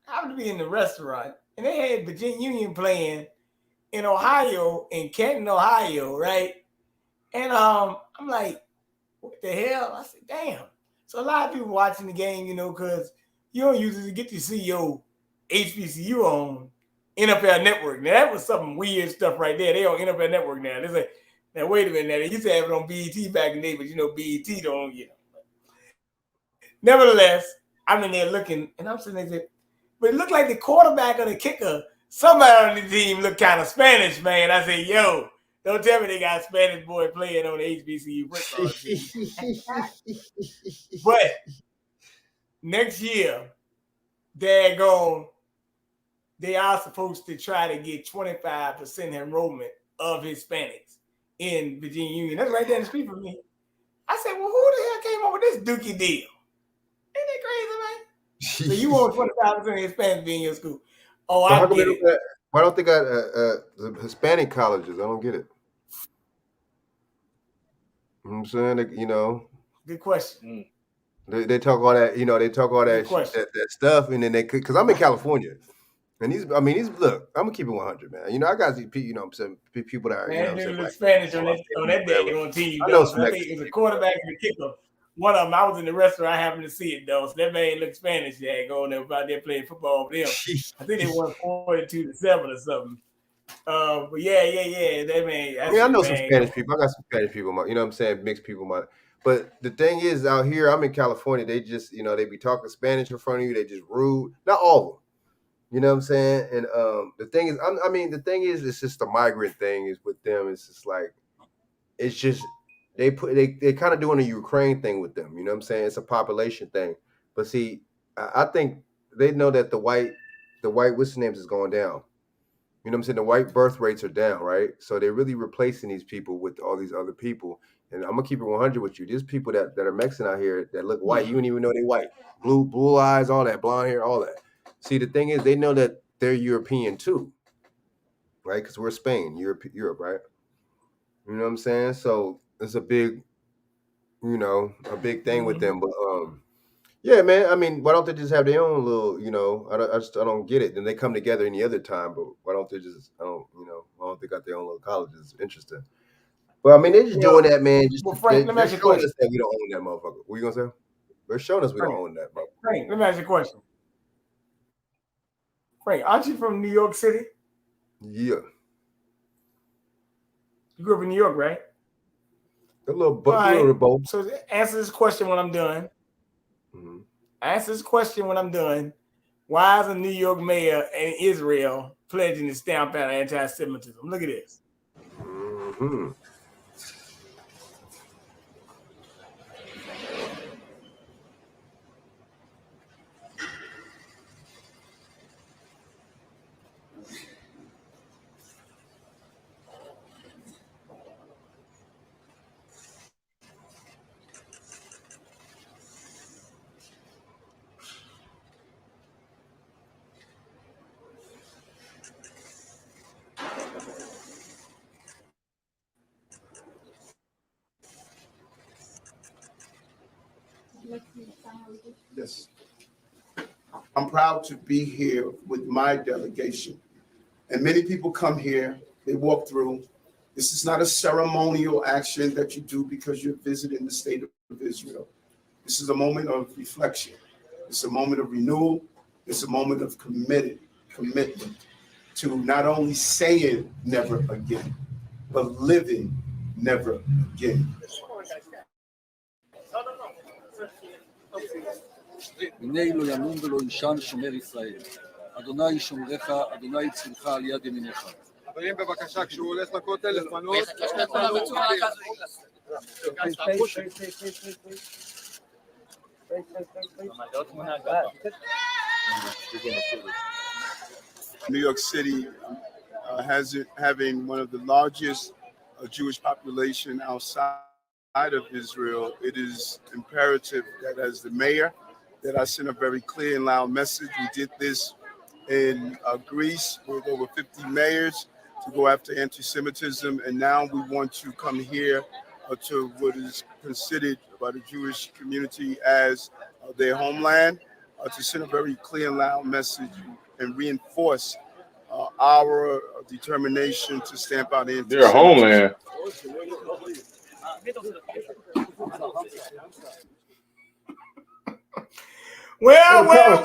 happened to be in the restaurant, and they had Virginia Union playing in Ohio, in Canton, Ohio, right? And I'm like, what the hell? I said, damn. So a lot of people watching the game, because you don't usually get to see your HBCU on NFL Network. Now, that was some weird stuff right there. They on NFL Network now. They say, now, wait a minute. Now, they used to have it on BET back in the day, but, BET don't, Nevertheless, I'm in there looking, and I'm sitting there, but it looked like the quarterback or the kicker, somebody on the team looked kind of Spanish, man. I said, yo, don't tell me they got a Spanish boy playing on the HBCU football team. But next year, they are supposed to try to get 25% enrollment of Hispanics in Virginia Union. That's right down the street from me. I said, well, who the hell came up with this dookie deal? Ain't that crazy, man? So you want 25% of Hispanics being in your school? Oh, I get it. Why don't they got the Hispanic colleges? I don't get it. You know what I'm saying? Good question. They talk all that, they talk all that that stuff, and then because I'm in California, and these look, I'm gonna keep it 100, man. I got these people, people that are, man, they look Spanish on that day on TV. I think it was a quarterback and a kicker. One of them, I was in the restaurant, I happened to see it though. So that man looked Spanish. They going there out there playing football with them. I think they won 42-7 or something. But yeah. That man. I know some Spanish people. I got some Spanish people. You know what I'm saying? Mixed people. But the thing is, out here, I'm in California. They just, they be talking Spanish in front of you. They just rude. Not all of them. You know what I'm saying? And the thing is, the thing is, it's just the migrant thing is with them. It's just like, it's just they kind of doing a Ukraine thing with them. You know what I'm saying? It's a population thing. But see, I think they know that the white what's the names is going down. You know what I'm saying? The white birth rates are down, right? So they're really replacing these people with all these other people. And I'm gonna keep it 100 with you. There's people that are Mexican out here that look white. You don't even know they white. Blue eyes, all that, blonde hair, all that. See, the thing is, they know that they're European too, right? Because we're Spain, Europe, right? You know what I'm saying? So it's a big, thing with them. But yeah, man. Why don't they just have their own little, I don't get it. Then they come together any other time, but why don't they just, why don't they got their own little colleges? Interesting. But I mean, they're just doing that, man. Just Well, Frank, let me they're ask you a showing question. us that we don't own that motherfucker. What you gonna say? They're showing us we don't own that motherfucker. Frank, let me ask you a question. Frank, aren't you from New York City? Yeah. You grew up in New York, right? A little both. So answer this question when I'm done. Answer this question when I'm done. Why is a New York mayor in Israel pledging to stamp out anti-Semitism? Look at this. Yes. I'm proud to be here with my delegation. And many people come here, they walk through. This is not a ceremonial action that you do because you're visiting the state of Israel. This is a moment of reflection. It's a moment of renewal. It's a moment of commitment to not only saying never again, but living never again. הנה לא ינום ולא יישן שומר ישראל. אדוני שומרך, אדוני צילך על יד ימיניך. חברים בבקשה, כשהוא הולך לכותל לפנות... New York City having one of the largest Jewish population outside of Israel, it is imperative that as the mayor, that I send a very clear and loud message. We did this in Greece with over 50 mayors to go after anti-Semitism, and now we want to come here to what is considered by the Jewish community as their homeland, to send a very clear and loud message and reinforce our determination to stamp out anti-Semitism. Their homeland. Well.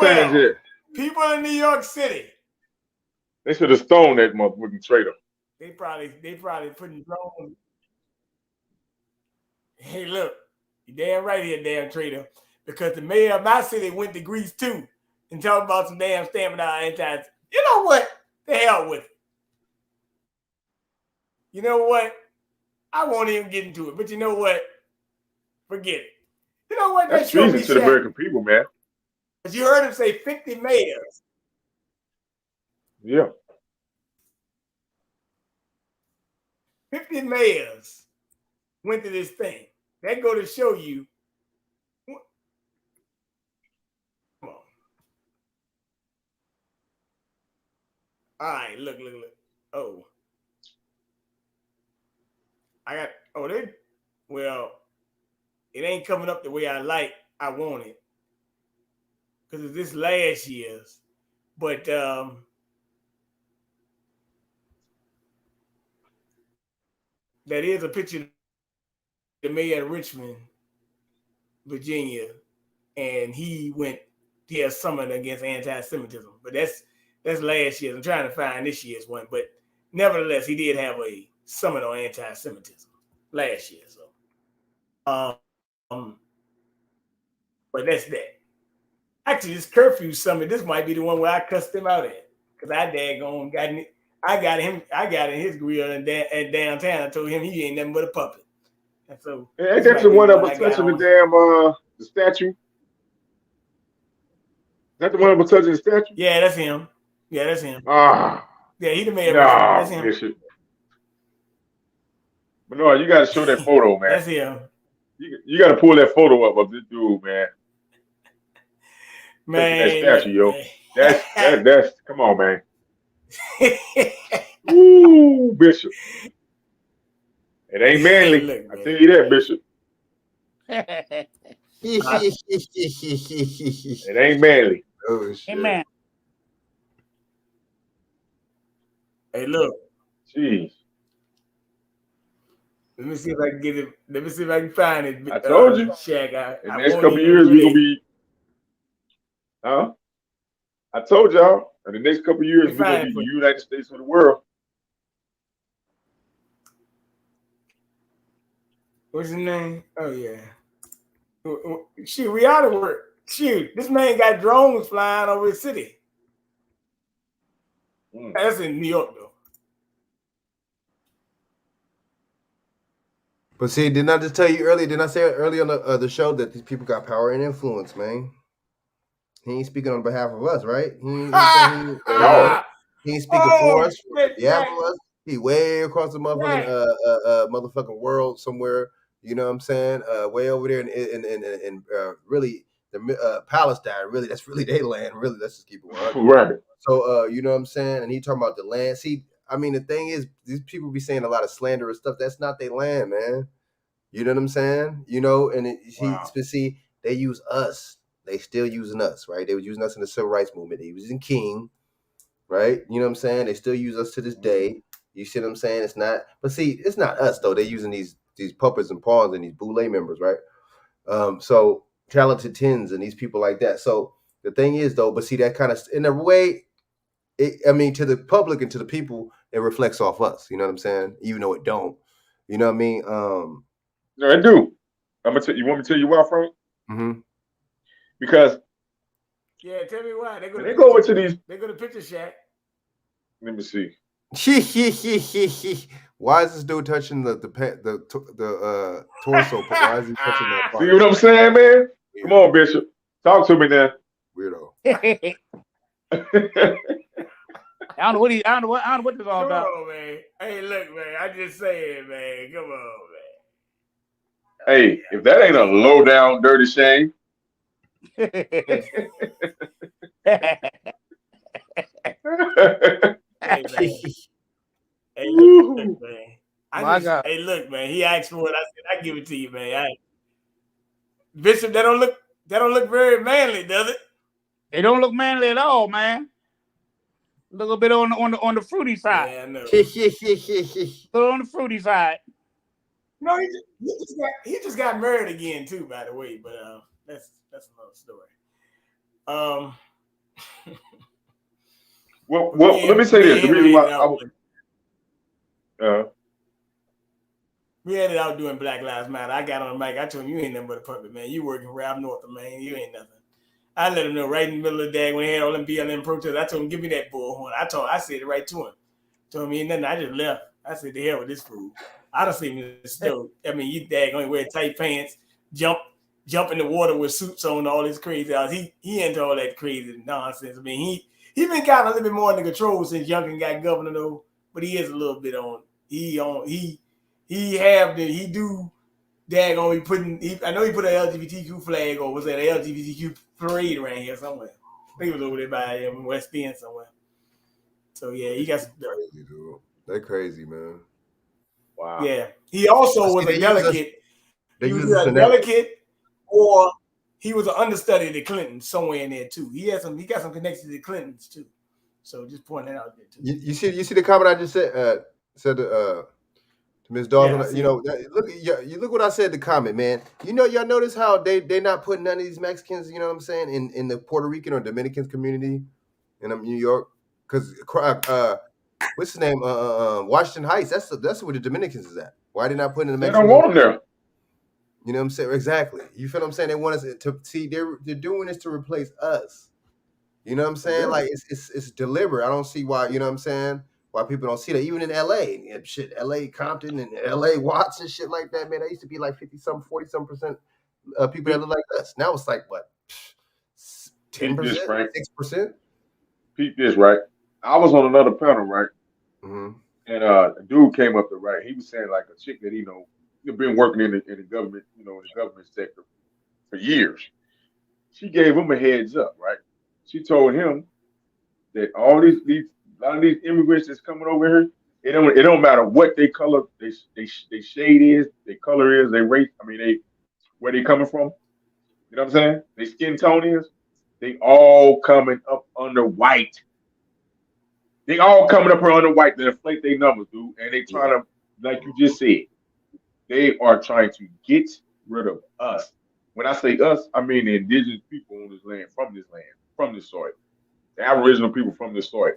People in New York City. They should have stoned that motherfucking traitor. They probably putting drones. Hey, look, you damn right here, damn traitor. Because the mayor of my city went to Greece too and talked about some damn stamping out anti. You know what? The hell with it. You know what? I won't even get into it. But you know what? Forget it. You know what? That's treason to the American people, man. But you heard him say 50 mayors. Yeah. 50 mayors went to this thing. That go to show you. Come on. All right, look. Oh. It ain't coming up the way I want it. Because it's this last year's. But that is a picture of the mayor of Richmond, Virginia, and he went to a summit against anti-Semitism. But that's last year's. I'm trying to find this year's one. But nevertheless, he did have a summit on anti-Semitism last year. So, but that's that. Actually, this curfew summit, this might be the one where I cussed him out at. Because I got in his grill at downtown. I told him he ain't nothing but a puppet. And so ain't that the one that was touching the damn the statue? Is that the one that was touching the statue? Yeah, that's him. Yeah, he the mayor. Nah, That's him. Bishop. But no, you gotta show that photo, man. That's him. You gotta pull that photo up of this dude, man. Man, that statue, yo. That's come on, man. Ooh, Bishop. It ain't manly. Look, I tell you that, Bishop. It ain't manly. Oh shit. Amen. Hey, look. Jeez. Let me see if I can get it. Let me see if I can find it. I told you. Shaq. In I the next won't couple even years, we're gonna really. be. Huh? I told y'all. In the next couple years, Let me we're gonna find be it for the you. United States of the world. What's his name? Oh yeah. Shoot, we out of work. Shoot, this man got drones flying over the city. That's in New York though. But see, didn't I just tell you earlier? Didn't I say earlier on the show that these people got power and influence, man? He ain't speaking on behalf of us, right? He ain't speaking for us, on behalf of us. He way across the motherfucking world somewhere. You know what I'm saying? Way over there in really the Palestine. Really, that's really their land. Really, let's just keep it 100. Right. So you know what I'm saying? And he talking about the land. See, I mean, the thing is, these people be saying a lot of slanderous stuff. That's not their land, man. You know what I'm saying? You know, and see, they use us. They still using us, right? They was using us in the civil rights movement. They was using King, right? You know what I'm saying? They still use us to this day. You see what I'm saying? It's not, but see, it's not us though. They're using these puppets and pawns and these boule members, right? So talented tens and these people like that. So the thing is though, but see that kind of in a way, I mean, to the public and to the people, it reflects off us. You know what I'm saying? Even though it don't. You know what I mean? No, I do. I'm gonna tell you. Want me to tell you why, Frank? Mm-hmm. Because Yeah, tell me why. when they go into these, They go to Picture Shack. let me see. Why is this dude touching the torso? Why is he touching that part? See what I'm saying, man? Come on, Bishop. Talk to me now. Weirdo. I don't know what this is all Come about. on, man. Hey, look, man. I just saying, man. Come on, Hey, if that ain't a low down dirty shame. man. Hey, man. Hey, look, man. Hey, look, man. He asked for it. I said, I give it to you, man. Bishop, that don't look very manly, does it? They don't look manly at all, man. A little bit on the fruity side. Yeah, I know. A little on the fruity side. No, he just got married again too, by the way. But that's another story. Well, let me say this. The reason why I was, we had it out doing Black Lives Matter. I got on the mic. I told him, you ain't nothing but a puppet, man. You working for Ralph Northam, man. You ain't nothing. I let him know right in the middle of the day when he had all them BLM protests. I told him, give me that bullhorn. I said it right to him. Told me ain't nothing. I just left. I said, the hell with this fool. I done seen him in the stove. I mean, you daggone wear tight pants, jump in the water with suits on, all this crazy house. He into all that crazy nonsense. I mean, he been kind of a little bit more under control since Youngkin got governor though, but he is a little bit on. He do daggone be putting. I know he put an LGBTQ flag or was that an LGBTQ parade around here somewhere. I think it was over there by West End somewhere. So yeah, he got some crazy, dude. They're crazy, man. Wow. Yeah, he also was a delegate. He was a delegate, or he was an understudy to Clinton somewhere in there too. He got some connections to the Clintons too. So just pointing that out there too. You see the comment I just said to Ms. Dawson. Yeah, look what I said. The comment, man. You know, y'all notice how they not putting none of these Mexicans. You know what I'm saying in the Puerto Rican or Dominican community in New York, because what's his name? Washington Heights. That's where the Dominicans is at. Why they not putting the Mexicans? They don't want them there. You know what I'm saying? Exactly. You feel what I'm saying? They want us to see. They're doing this to replace us. You know what I'm saying? Yeah. Like it's deliberate. I don't see why. You know what I'm saying? Why people don't see that? Even in LA, LA Compton and LA Watts and shit like that. Man, I used to be like 40-some percent people that look like us. Now it's like what? 10%, 6%. Peep this, right? I was on another panel, right? Mm-hmm. And a dude came up there, right? He was saying like a chick that been working in the government, in the government sector for years. She gave him a heads up, right? She told him that a lot of these immigrants that's coming over here, it don't matter what they color, they shade is, their color is, their race. I mean, where they coming from. You know what I'm saying? Their skin tone is. They all coming up under white. They all coming up here under white to inflate their numbers, dude. And they trying to, like you just said, They are trying to get rid of us. When I say us, I mean the indigenous people on this land, from this soil, the Aboriginal people from this soil.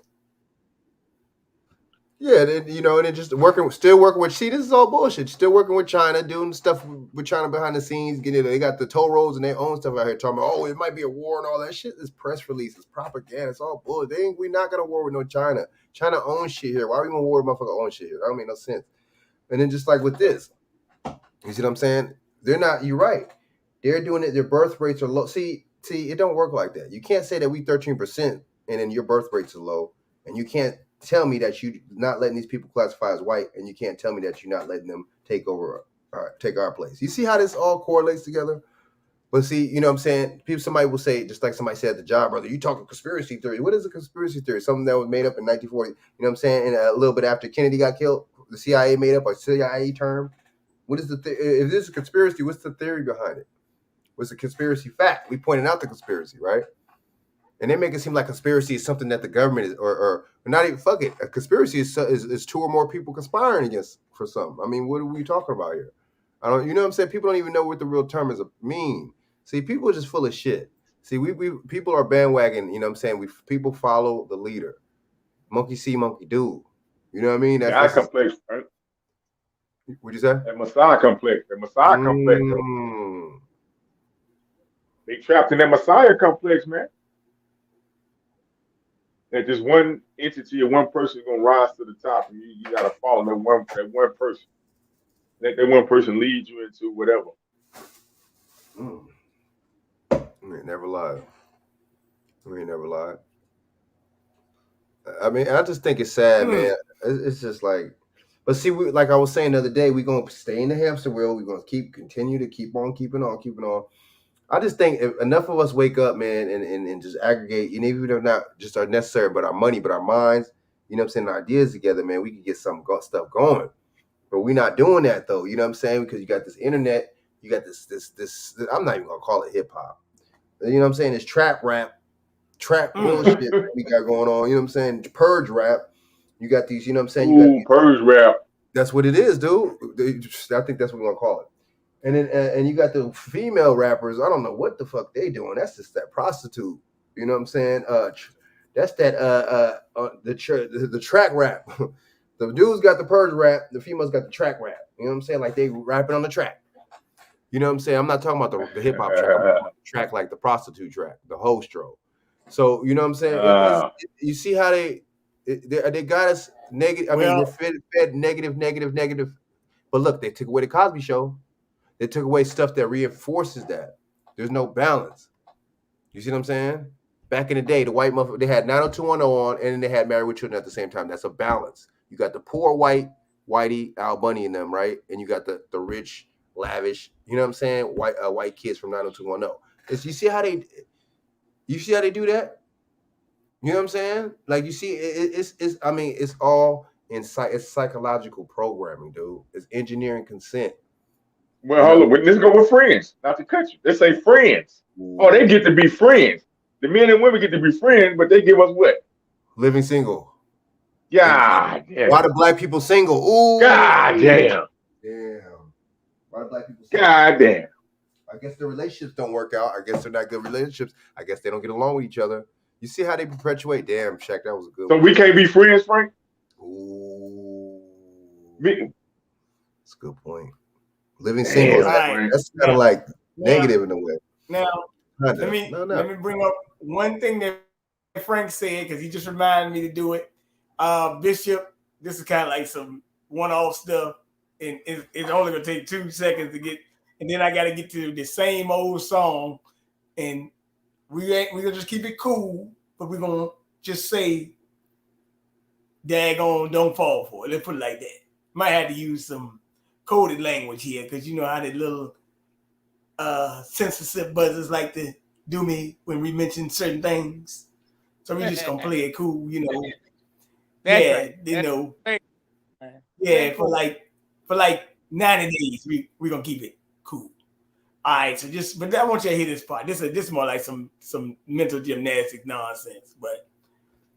Yeah, then and then still working with. See, this is all bullshit. Still working with China, doing stuff with China behind the scenes. They got the toll roads and their own stuff out here talking about. Oh, it might be a war and all that shit. It's press releases, propaganda. It's all bullshit. We're not gonna war with no China. China owns shit here. Why are we gonna war with motherfucker own shit here? That don't make no sense. And then just like with this, you see what I'm saying? They're not. You're right. They're doing it. Their birth rates are low. See, it don't work like that. You can't say that we 13% and then your birth rates are low, and you can't tell me that you're not letting these people classify as white, and you can't tell me that you're not letting them take our place. You see how this all correlates together? But see, you know what I'm saying? Somebody will say, just like somebody said at the job, brother, you talking conspiracy theory. What is a conspiracy theory? Something that was made up in 1940, you know what I'm saying? And a little bit after Kennedy got killed, the CIA made up a CIA term. What is if this is a conspiracy, what's the theory behind it? What's the conspiracy fact? We pointed out the conspiracy, right? And they make it seem like conspiracy is something that the government is, or not even, fuck it. A conspiracy is two or more people conspiring against for something. I mean, what are we talking about here? You know what I'm saying? People don't even know what the real term is mean. See, people are just full of shit. See, we people are bandwagon, you know what I'm saying? People follow the leader. Monkey see, monkey do. You know what I mean? That's complex, right? What'd you say? That Messiah complex. That Messiah complex, bro. They trapped in that Messiah complex, man. That just one entity or one person is gonna rise to the top, and you gotta follow that one person. Let that one person lead you into whatever. We ain't never lied. I mean, I just think it's sad, man. It's just like, but see, like I was saying the other day, we're gonna stay in the hamster wheel. We're gonna continue to keep on keeping on. I just think if enough of us wake up, man, and just aggregate, and even if not just our necessary, but our money, but our minds, you know what I'm saying, ideas together, man, we can get some stuff going. But we're not doing that though, you know what I'm saying? Because you got this internet, you got this I'm not even gonna call it hip hop. You know what I'm saying? It's trap bullshit that we got going on, you know what I'm saying? Purge rap. You got these, you know what I'm saying? Purge rap. That's what it is, dude. I think that's what we're gonna call it. And then and you got the female rappers. I don't know what the fuck they doing. That's just that prostitute. You know what I'm saying? That's that the track rap. The dudes got the purge rap. The females got the track rap. You know what I'm saying? Like they rapping on the track. You know what I'm saying? I'm not talking about the hip hop track. I'm talking about the track like the prostitute track, the hostro. So you know what I'm saying? You see how they got us negative. I mean, we're fed negative. But look, they took away the Cosby Show. They took away stuff that reinforces that. There's no balance. You see what I'm saying? Back in the day, the white motherfucker, they had 90210 on, and then they had Married with Children at the same time. That's a balance. You got the poor whitey, Al Bunny in them, right? And you got the rich, lavish, you know what I'm saying? White kids from 90210. You see how they do that? You know what I'm saying? Like you see, it's all it's psychological programming, dude. It's engineering consent. Well, hold on. Let's go with friends. Not to cut you. Let's say friends. Oh, they get to be friends. The men and women get to be friends, but they give us what? Living single. God damn. Why do black people single? Ooh. God damn. Damn. Why do black people single? God damn. I guess the relationships don't work out. I guess they're not good relationships. I guess they don't get along with each other. You see how they perpetuate? Damn, Shaq, that was a good one. So we can't be friends, Frank? Ooh. That's a good point. Living single, that's kind of like negative in a way. Now, let me bring up one thing that Frank said, because he just reminded me to do it. Bishop, this is kind of like some one-off stuff, and it's only going to take 2 seconds to get, and then I got to get to the same old song, and we're going to just keep it cool, but we're going to just say, daggone, don't fall for it. Let's put it like that. Might have to use some coded language here, because you know how the little censorship buzzers like to do me when we mention certain things. So we just gonna play it cool, you know. For like 90 days, we gonna keep it cool. All right, so but I want you to hear this part. This is more like some mental gymnastics nonsense. But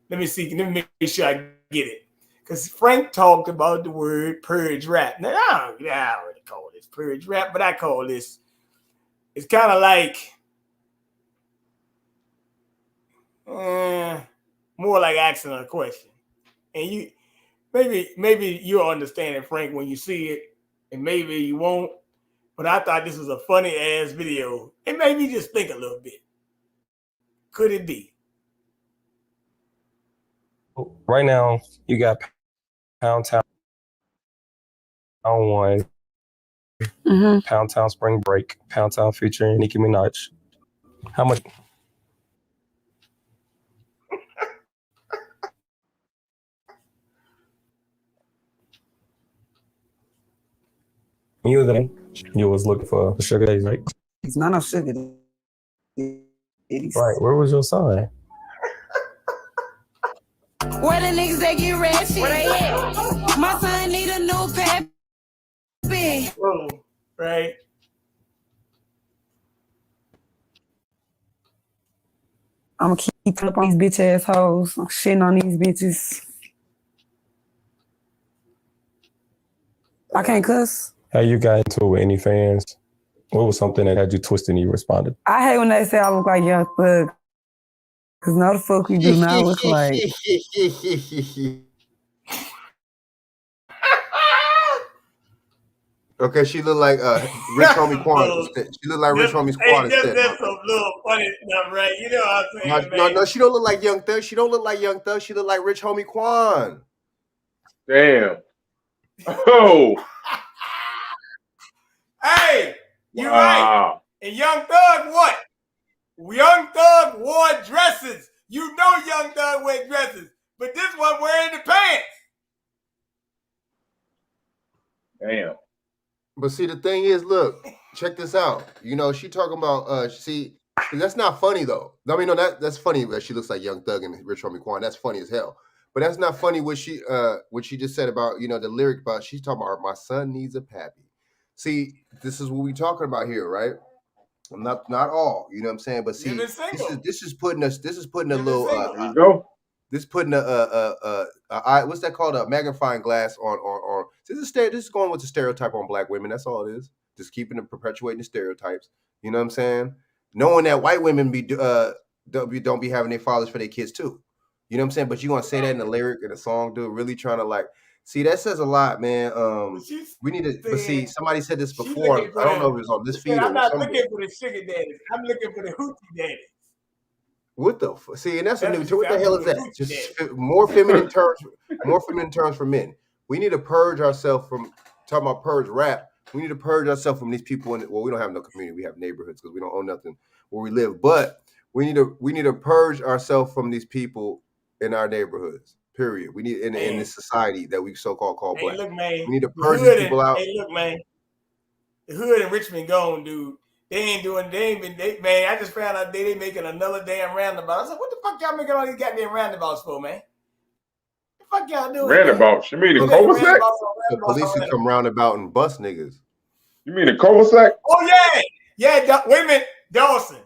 let me make sure I get it. Because Frank talked about the word purge rap. Now, I already called this purge rap, but I call this. It's kind of like more like asking a question, and you maybe you'll understand it, Frank, when you see it, and maybe you won't. But I thought this was a funny ass video. It made me just think a little bit. Could it be? Right now, you got Pound Town 1, Pound Town Spring Break, Pound Town featuring Nicki Minaj. How much? When you was there, you was looking for the sugar daddies, right? It's not no sugar daddies. Right. Where was your son? Where the niggas that get ratchet? Where they at? My son need a new pappy. Whoa, right? I'm gonna keep up on these bitch ass hoes. I'm shitting on these bitches. I can't cuss. How you got into it with any fans? What was something that had you twisted and you responded? I hate when they say I look like Young Thug. Cause no the fuck we do not look like. Okay, she look like Rich Homie Quan. She look like Rich Homie Squad instead. That's some little funny stuff, right? You know what I'm saying? No, she don't look like Young Thug. She don't look like Young Thug. She look like Rich Homie Quan. Damn. Oh. Hey, you're Wow. right. And Young Thug, what? Young Thug wore dresses. You know Young Thug wear dresses, but this one wearing the pants. Damn. But see, the thing is, look, check this out. You know, she talking about see, that's not funny though. I mean, no, that's funny that she looks like Young Thug and Rich Homie Quan. That's funny as hell. But that's not funny what she just said about, you know, the lyric about she's talking about my son needs a pappy. See, this is what we talking about here, right? Not all, you know what I'm saying? But see, this is putting a little There you go. this putting what's that called, a magnifying glass on this is going with the stereotype on black women. That's all it is. Just keeping and perpetuating the stereotypes. You know what I'm saying? Knowing that white women don't be having their fathers for their kids too. You know what I'm saying? But you want to say that in a lyric in a song, dude, really trying to like see, that says a lot, man. We need to, but see, somebody said this before. I don't know if it was on this feed I'm or not something. looking for the sugar daddies. I'm looking for the hoochie daddies. What the see, and that's a new That's term. What the hell is that? hoochie Just daddy. more feminine terms for men. We need to purge ourselves from talking about purge rap. We need to purge ourselves from these people. Well, we don't have no community. We have neighborhoods because we don't own nothing where we live. But we need to purge ourselves from these people in our neighborhoods. Period. We need in this society that we so-called call Hey, black. look, man. We need to the purge hood these people and- out. Hey, look, man. The hood in Richmond gone, dude. They man, I just found out they making another damn roundabout. I said, what the fuck y'all making all these goddamn roundabouts for, man? The fuck y'all doing? Roundabouts. You mean the man? cul-de-sac? The police can come roundabout and bust niggas. You mean the cul-de-sac? Oh, yeah. Yeah, wait a minute. Dawson.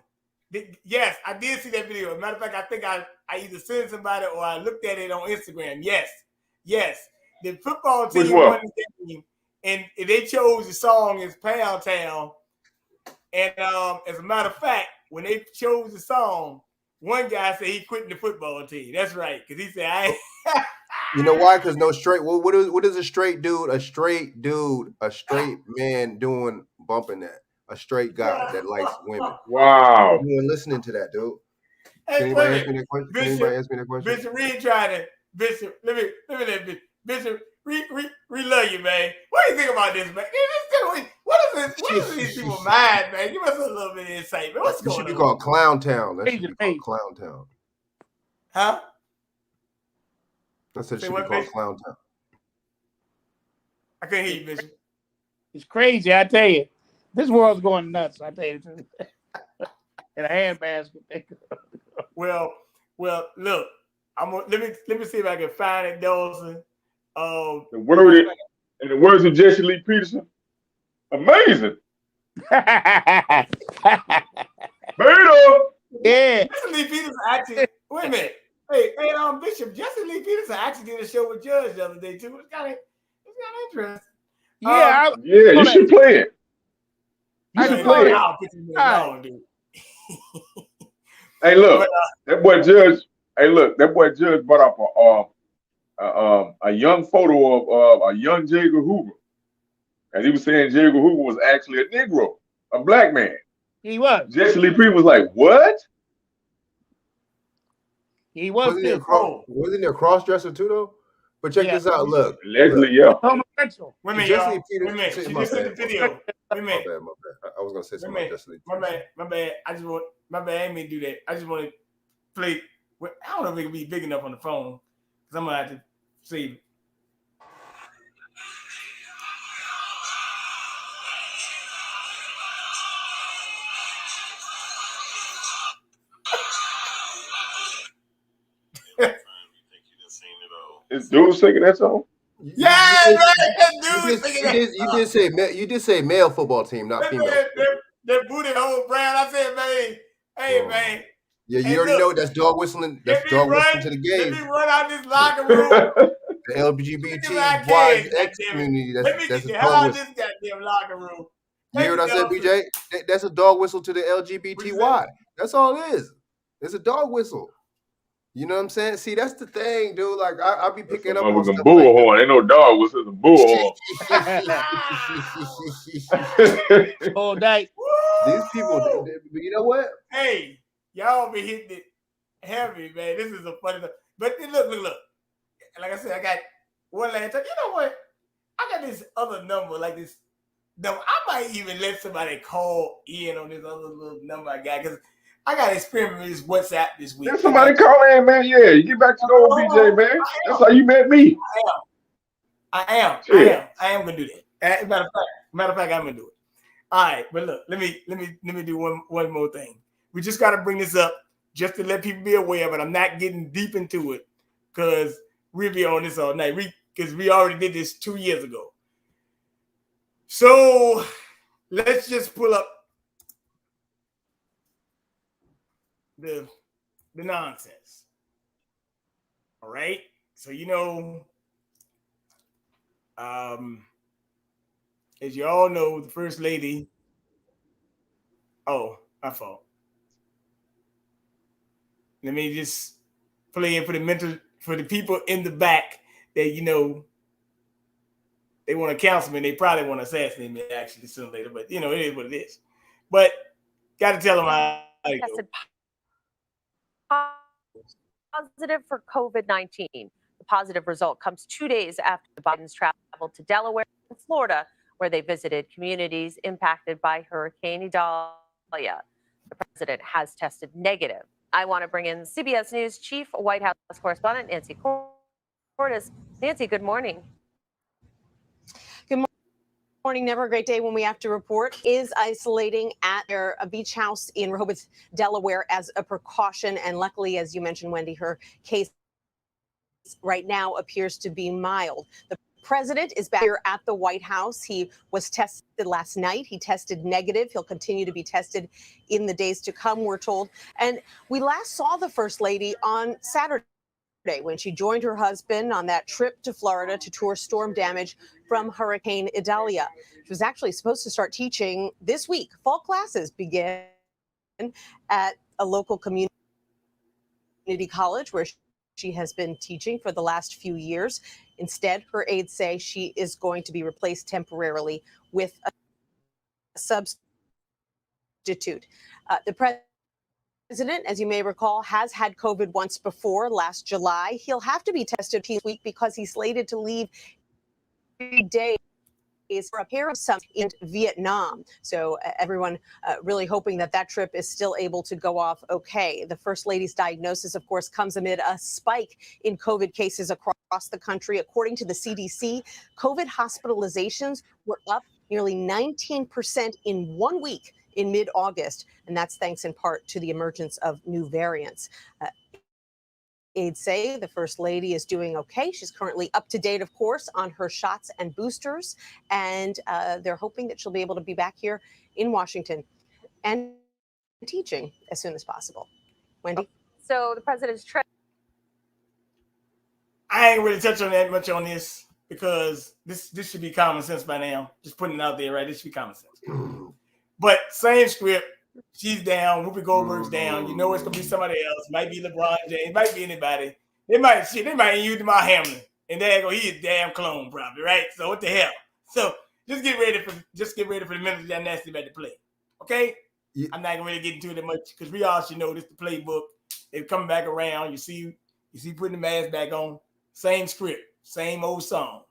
Yes, I did see that video. As a matter of fact, I think I either sent somebody or I looked at it on Instagram. Yes. The football Which team one? won the game, and they chose the song as Pound Town. And as a matter of fact, when they chose the song, one guy said he quit the football team. That's right, because he said, I ain't. You know why? Because no straight. What is a straight dude? A straight man doing bumping that. A straight guy that likes women. Wow. You ain't listening to that, dude. Hey, Can anybody ask me that question? Anybody ask me that question? Bishop Reed tried to Bishop. Let me let Bishop Reed love you, man. What do you think about this, man? What is this? What is these people mind, man? Give us a little bit of insight, man. What's It going should be on? called Clown Town. That should be called Clown Town. Huh? I said it Say should be what, called Bishop? Clown Town. I couldn't hear you, Bishop. It's crazy, I tell you. This world's going nuts, I tell you. In a handbasket. Well, look. Let me see if I can find it, Dawson. The word in the words of Jesse Lee Peterson, amazing. Beta. Yeah. Jesse Lee Peterson actually. Wait a minute. Hey, Bishop. Jesse Lee Peterson actually did a show with Judge the other day too. It's kind of interesting. Yeah, Yeah, you should play it. You I should saw play it. it. 15 minutes long, dude. Hey, look, that boy Judge. Hey, look, that boy Judge brought up a young photo of a young J. Edgar Hoover, and he was saying J. Edgar Hoover was actually a Negro, a black man. He was. Jesse Lee Peterson was like, "What?" He was. Wasn't he a cross dresser too though? But check this out. Look, allegedly, yeah. Homosexual. Wait a minute, Jesse y'all. Wait a minute. She just sent the video. Wait a minute. My bad. I was gonna say something about Jesse Lee. My bad. I didn't mean to do that. I just want to play. I don't know if it can be big enough on the phone because I'm gonna have to save it. Is dude singing that song? Yeah, You did say male football team, not female. That booty hole, Brown. I said, man, hey, man. Yeah, you already know that's dog whistling. That's dog whistling to the Let gays. me run out this locker room. The LGBTQ community. Let me That's get a the hell dog out of whistle. this goddamn locker room. You hear what I said, BJ? That's a dog whistle to the LGBTY. That's all it is. It's a dog whistle. You know what I'm saying? See, that's the thing, dude. Like I be picking up on Motherfucking stuff bullhorn. Ain't no dog was a bullhorn. All night. These people, you know what? Hey, y'all be hitting it heavy, man. This is a funny thing. But look. Like I said, I got one last time. You know what? I got this other number, like this number. I might even let somebody call in on this other little number I got because I got to experiment with this WhatsApp this week. Let somebody call in, man. Yeah, you get back to the old BJ, man. That's how you met me. I am gonna do that. Matter of fact, I'm gonna do it. All right, but look, let me do one more thing. We just got to bring this up just to let people be aware, but I'm not getting deep into it because we'll be on this all night. Because we already did this 2 years ago. So let's just pull up the nonsense. All right. So as you all know, the first lady. Oh, my fault. Let me just play in for the people in the back that they want to counsel me. They probably want to assassinate me actually sooner or later, but it is what it is. But got to tell them how it goes. Tested positive for COVID-19. The positive result comes 2 days after Biden's traveled to Delaware and Florida, where they visited communities impacted by Hurricane Idalia. The president has tested negative. I want to bring in CBS News Chief White House Correspondent Nancy Cordes. Nancy, good morning. Good morning. Never a great day when we have to report. Is isolating at a beach house in Rehoboth, Delaware, as a precaution. And luckily, as you mentioned, Wendy, her case right now appears to be mild. The president is back here at the White House. He was tested last night. He tested negative. He'll continue to be tested in the days to come, we're told. And we last saw the First Lady on Saturday when she joined her husband on that trip to Florida to tour storm damage from Hurricane Idalia. She was actually supposed to start teaching this week. Fall classes begin at a local community college where she has been teaching for the last few years. Instead, her aides say she is going to be replaced temporarily with a substitute. The president, as you may recall, has had COVID once before, last July. He'll have to be tested this week because he's slated to leave 3 days for a pair of summits in Vietnam. So everyone really hoping that trip is still able to go off okay. The First Lady's diagnosis, of course, comes amid a spike in COVID cases across the country. According to the CDC, COVID hospitalizations were up nearly 19% in 1 week in mid-August, and that's thanks in part to the emergence of new variants. Aides say the First Lady is doing okay. She's currently up to date, of course, on her shots and boosters, and they're hoping that she'll be able to be back here in Washington and teaching as soon as possible. Wendy? So the president's I ain't really touch on that much on this because this should be common sense by now. Just putting it out there, right? This should be common sense. But same script. She's down. Whoopi Goldberg's down. You know it's gonna be somebody else. Might be LeBron James. Might be anybody. They might use my Hamlin, and there go he a damn clone probably, right? So what the hell? So just get ready for the minutes that nasty about to play. Okay? Yeah. I'm not gonna really get into it that much because we all should know this the playbook. It's coming back around. You see putting the mask back on. Same script, same old song.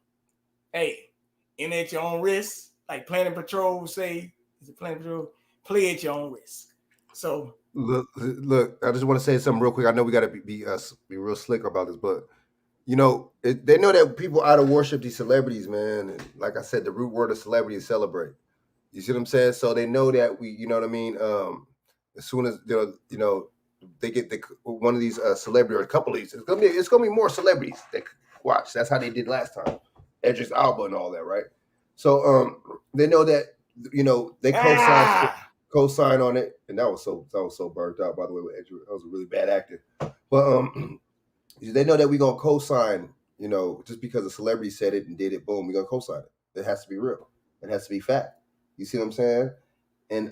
Hey, in at your own risk, like Planet Patrol say. Is it Planet Patrol? Play at your own risk. So look. I just want to say something real quick. I know we got to be real slick about this, but you know they know that people out of worship these celebrities, man. And like I said, the root word of celebrity is celebrate. You see what I'm saying? So they know that we, you know what I mean. As soon as you know, they get one of these celebrity or a couple of these, it's gonna be more celebrities. Watch. That's how they did last time. Idris Elba and all that, right? So they know that. You know, they co-sign on it, and that was so burnt out. By the way, with Edgewood, that was a really bad acting. But they know that we're gonna co-sign. You know, just because a celebrity said it and did it, boom, we're gonna co-sign it. It has to be real. It has to be fact. You see what I'm saying? And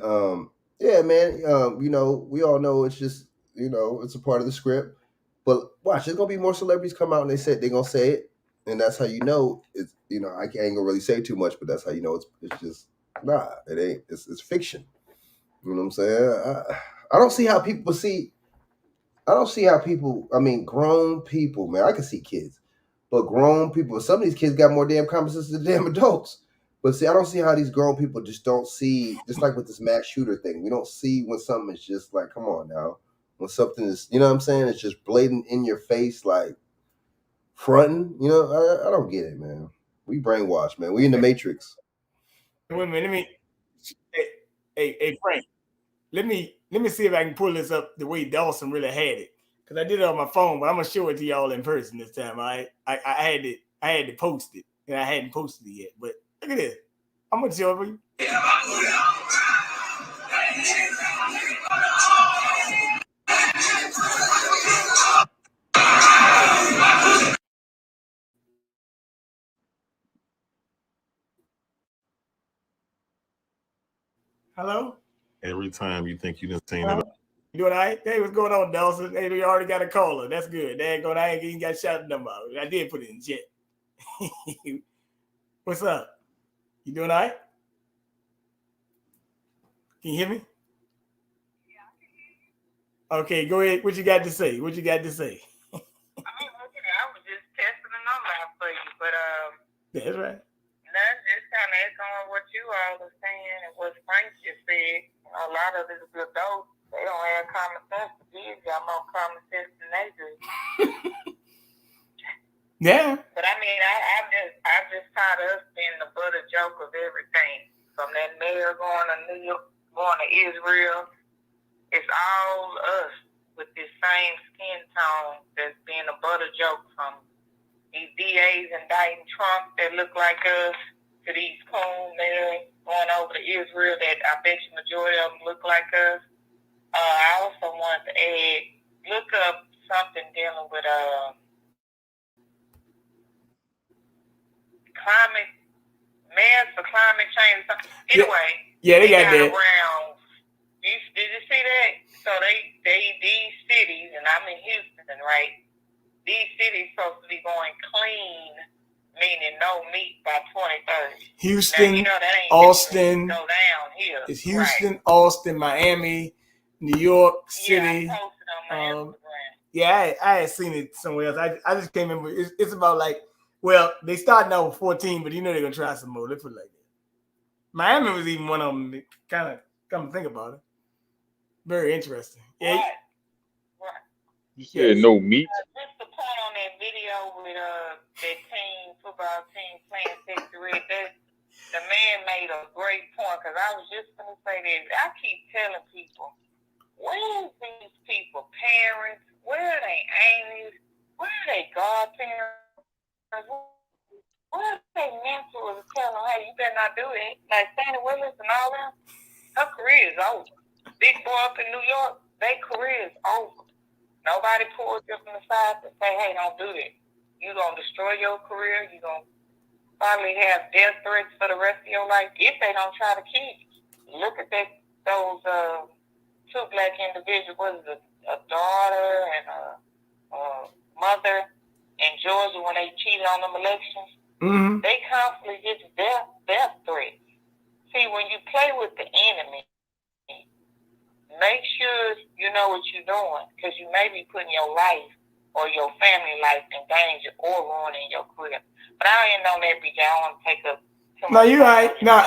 yeah, man. You know, we all know it's just it's a part of the script. But watch, there's gonna be more celebrities come out and they're gonna say it, and that's how you know it's. You know, I ain't gonna really say too much, but that's how you know it's just. Nah, it ain't. It's fiction. You know what I'm saying? I don't see how people see. I don't see how people. I mean, grown people, man. I can see kids, but grown people. Some of these kids got more damn common sense than damn adults. But see, I don't see how these grown people just don't see. Just like with this mass shooter thing, we don't see when something is just like, come on now. When something is, you know what I'm saying? It's just blatant in your face, like fronting. You know, I don't get it, man. We brainwashed, man. We in the Matrix. Wait a minute, hey Frank, let me see if I can pull this up the way Dawson really had it, because I did it on my phone, but I'm gonna show it to y'all in person this time. I had to post it, and I hadn't posted it yet. But look at this. I'm gonna show it for you. Hello? Every time you think you done seen it. You doing all right? Hey, what's going on, Dawson? Hey, we already got a caller. That's good. I ain't even got shot number. I did put it in chat. What's up? You doing all right? Can you hear me? Okay, go ahead. What you got to say? I was just testing the number out for you, but that's right. That's just kind of echoing what you all are saying and what Frank just said. A lot of these adults, they don't have common sense. These got more common sense than they do. Yeah. But I mean, I'm just tired of us being the butt of joke of everything. From that mayor going to New York, going to Israel, it's all us with this same skin tone that's being a butt of joke, from these DAs indicting Trump that look like us to these coon mayors going over to Israel that I bet you majority of them look like us. I also wanted to add, look up something dealing with climate, mayors for climate change. Anyway, yeah, they got that. Around, did you see that? So these cities, and I'm in Houston, right? These cities supposed to be going clean, meaning no meat by 2030. Houston, now, that ain't Austin. Go down here. It's Houston, right. Austin, Miami, New York City. Yeah, I posted on my Instagram. Yeah, I had seen it somewhere else. I just can't remember. It's about like, well, they started out with 14, but you know they're gonna try some more. Let's put it like that. Miami was even one of them. Kind of come to think about it. Very interesting. Yeah. Right. You said no meat. Just the point on that video with that football team playing Texas, the man made a great point, because I was just going to say that. I keep telling people, where are these people, parents? Where are they aunties? Where are they godparents? Where are they mentors telling them, hey, you better not do it? Like Sandy Willis and all them, her career is over. Big boy up in New York, their career is over. Nobody pulls you from the side to say, hey, don't do that. You're going to destroy your career. You're going to probably have death threats for the rest of your life if they don't try to kill you. Look at those two black individuals, what is it, a daughter and a mother in Georgia when they cheated on them elections. Mm-hmm. They constantly get death threats. See, when you play with the enemy, make sure you know what you're doing, because you may be putting your life or your family life in danger or ruining your career. But I ain't on that, BJ. I don't want to take up too much. No, you're right. No,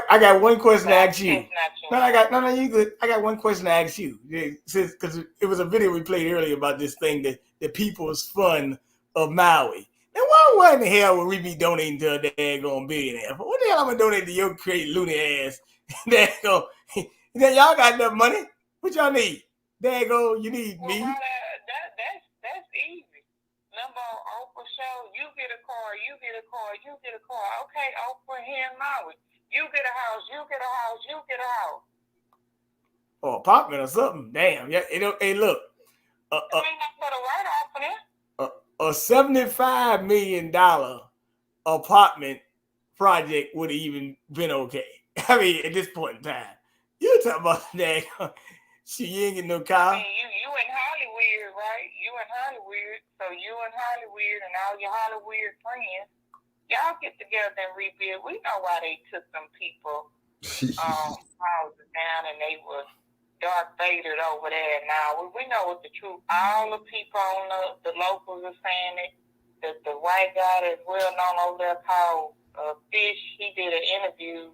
I got one question to ask you. No, you good. I got one question to ask you. Because it was a video we played earlier about this thing, that the People's Fund of Maui. Now, why in the hell would we be donating to a daggone billionaire? What the hell am I donating to your crazy loony ass? Then y'all got enough money. What y'all need? Daggone, you need me. That's easy. Number Oprah show, you get a car, you get a car, you get a car. Okay, Oprah here in Maui. You get a house, you get a house, you get a house. Or apartment or something. Damn. Yeah. Hey, look. Ain't nothing but a write-off for them. A $75 million apartment project would have even been okay. I mean, at this point in time, you talking about that? You ain't getting no car. I mean, you in Hollywood, right? You in Hollywood, so you in Hollywood and all your Hollywood friends, y'all get together and rebuild. We know why they took them people houses down and they were Darth Vader over there. Now we know what the truth. All the people on the locals are saying it. The white guy that's well known over there called Fish, he did an interview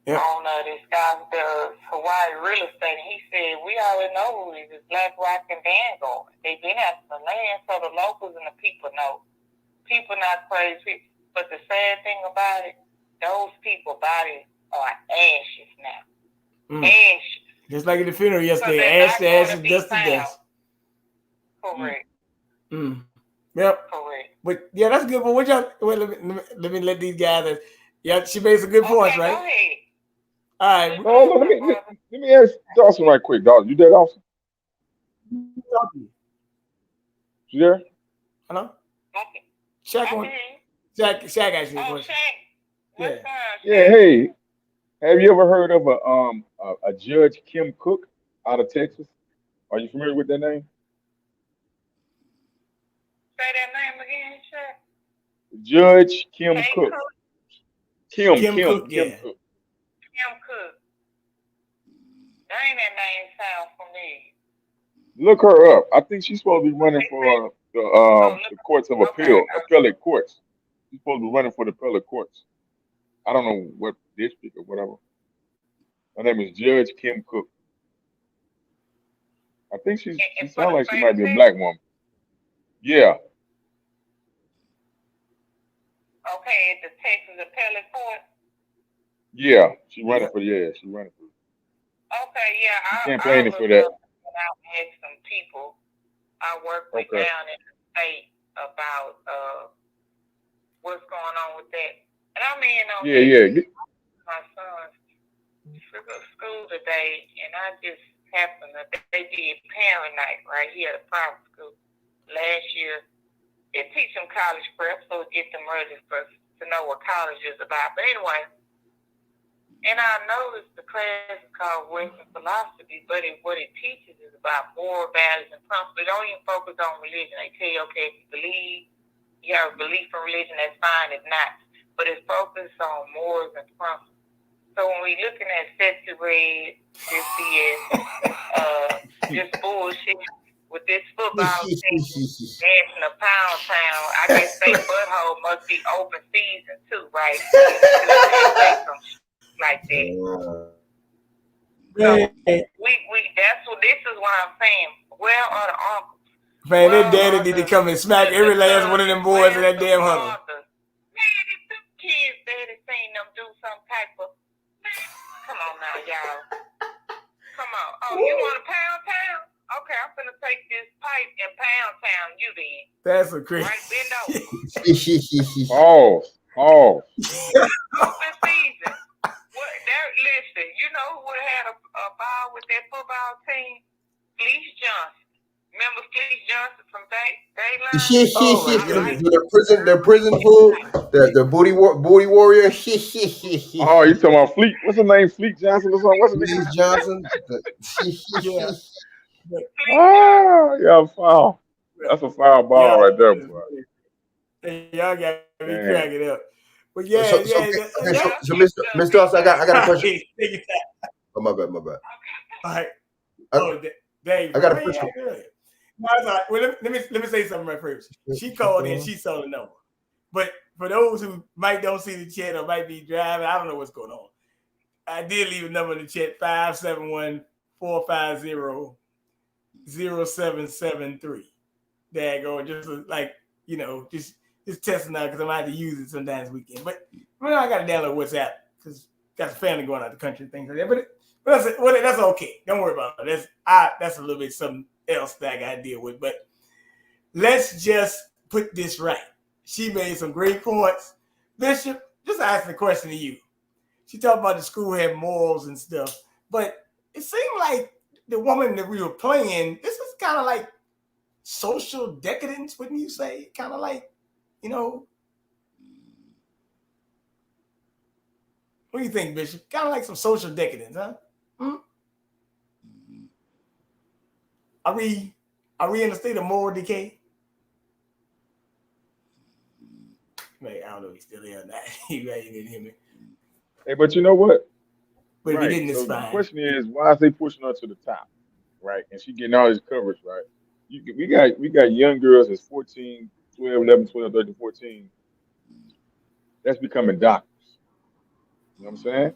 on this guy with the Hawaii real estate, and he said, we already know who it is. It's BlackRock and Vanguard. They've been after the land, so the locals and the people know. People not crazy. But the sad thing about it, those people bodies are ashes now. Ashes. Just like in the funeral yesterday, ash to ashes, dust to dust. Correct. Yep. Correct. But yeah, that's good. But what y'all? Wait, let me let these guys. Yeah, she made some good points, right? Go ahead. All right. No, let me ask Dawson right quick, Dawson. You there, Dawson? You there? Hello? Chak asked me a question. Yeah. Yeah. Hey, have you ever heard of a Judge Kim Cook out of Texas? Are you familiar with that name? Say that name again, Chak. Judge Kim Cook. Kim Cook. Cook. Kim Cook. That ain't that name sound familiar. Look her up. I think she's supposed to be running for the courts of appellate courts. She's supposed to be running for the appellate courts. I don't know what district or whatever. Her name is Judge Kim Cook. I think she sounds like she might be a black woman. Yeah. Okay, at the Texas appellate court. Yeah, she's running for. Okay, yeah, I campaigning for that. I asked some people I work with down in the state about what's going on with that. And I'm in on my son's school today, and I just happened to, they did parent night right here at a private school last year. They teach them college prep, so get them ready to know what college is about. But anyway, and I noticed the class is called Western Philosophy, but what it teaches is about moral values and principles. They don't even focus on religion. They tell you, okay, if you believe, you have a belief in religion, that's fine. If not, but it's focused on morals and principles. So when we looking at sexy red, this BS, just bullshit with this football team dancing a pound town, I guess they butthole must be open season too, right? Like that. So this is what I'm saying. Where are the uncles? Man, their daddy need to come and smack every last one of them boys in that damn huddle. Man, if them kids daddy seen them do some type of come on now, y'all. Come on. Oh, you want a pound town? Okay, I'm gonna take this pipe and pound town you then. That's a crazy. Right, bend over. Open season. Listen, you know who would have had a ball with that football team? Fleece Johnson. Remember Fleece Johnson from Dayland? Oh my goodness. the prison fool, the booty warrior. Oh, you talking about Fleet? What's his name? Fleet Johnson or something? What's his name? Fleece Johnson. Yeah. But, Ah, yeah, foul. That's a foul ball yeah. right there, boy. Hey, y'all got me Damn. cracking up. But yeah, So Mr. Austin, I got a question. Take it back. Oh, my bad. All right. Dang, I got a where you question. at earlier? No, it's all right. Well, let me say something right first. She called in, she saw the number. But for those who might don't see the chat or might be driving, I don't know what's going on. I did leave a number in the chat, 571-450-0773. There you go. Just like, just testing out because I might have to use it sometimes this weekend. But I got to download WhatsApp because got a family going out the country and things like that. But that's okay. Don't worry about it. That's a little bit something else that I got to deal with. But let's just put this right. She made some great points. Bishop, just ask the question to you. She talked about the school had morals and stuff, but it seemed like the woman that we were playing, this is kind of like social decadence, wouldn't you say? Kind of like, what do you think, Bishop? Kind of like some social decadence, huh? Are we in a state of moral decay? Man, I don't know if he's still there or not. He didn't hear me. Hey, but you know what? But if right. he didn't, it's So fine. the question is, why is they pushing her to the top, right? And she getting all this coverage, right? We got young girls that's 14, 12, 11, 12, 13, 14. That's becoming doctors. You know what I'm saying?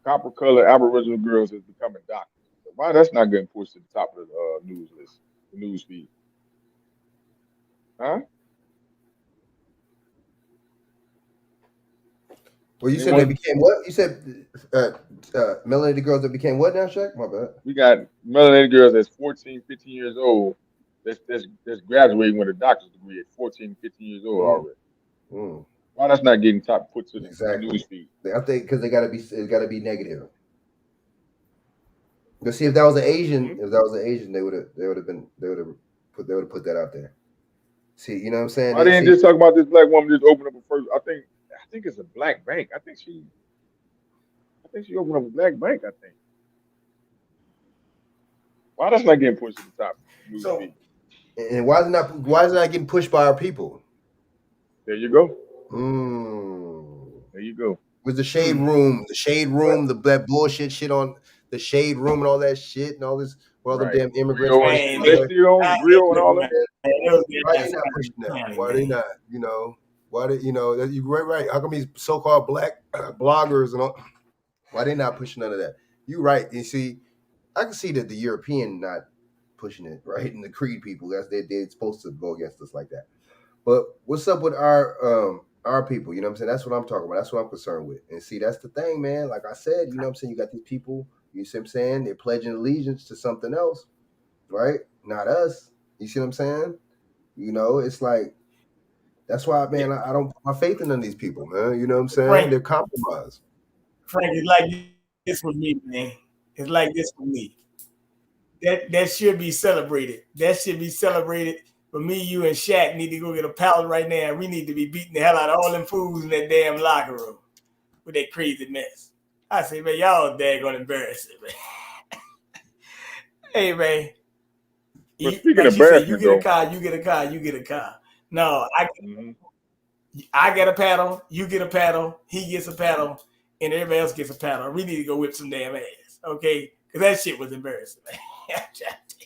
Copper color Aboriginal girls is becoming doctors. So why that's not getting pushed to the top of the news list, the news feed? Huh? Well, you said they became what? You said melanated girls that became what now, Shaq? My bad. We got melanated girls that's 14, 15 years old that's graduating with a doctor's degree at 14, 15 years old already. Why that's not getting put to the news feed? I think because it got to be negative. Because see, if that was an Asian, they would have put that out there. See, you know what I'm saying? Why didn't just talk about this black woman just opened up a first? I think it's a black bank. I think she opened up a black bank. I think. Why that's not getting pushed to the top? And why is it not getting pushed by our people? There you go. There you go. With the shade room, that bullshit shit on the shade room and all that shit and all this, all the damn immigrants. Grill and all that. Why are they not pushing that? Why are they not? You right. How come these so-called black bloggers and all? Why they not pushing none of that? You right. You see, I can see that the European not pushing it, right? And the Creed people, they're supposed to go against us like that. But what's up with our people? You know what I'm saying? That's what I'm talking about. That's what I'm concerned with. And see, that's the thing, man. Like I said, you know what I'm saying? You got these people, you see what I'm saying? They're pledging allegiance to something else, right? Not us. You see what I'm saying? It's like, that's why, man, I don't put my faith in none of these people, man. You know what I'm saying? Frank, they're compromised. Frank, it's like this with me, man. It's like this with me. That should be celebrated. That should be celebrated. But me, you, and Shaq need to go get a pallet right now. We need to be beating the hell out of all them fools in that damn locker room with that crazy mess. I say, man, y'all daggone embarrassing, man. Hey, man. But speaking of embarrassment, you get a car, you get a car, you get a car. No, I get a paddle, you get a paddle, he gets a paddle, and everybody else gets a paddle. We need to go whip some damn ass, okay? Because that shit was embarrassing, man.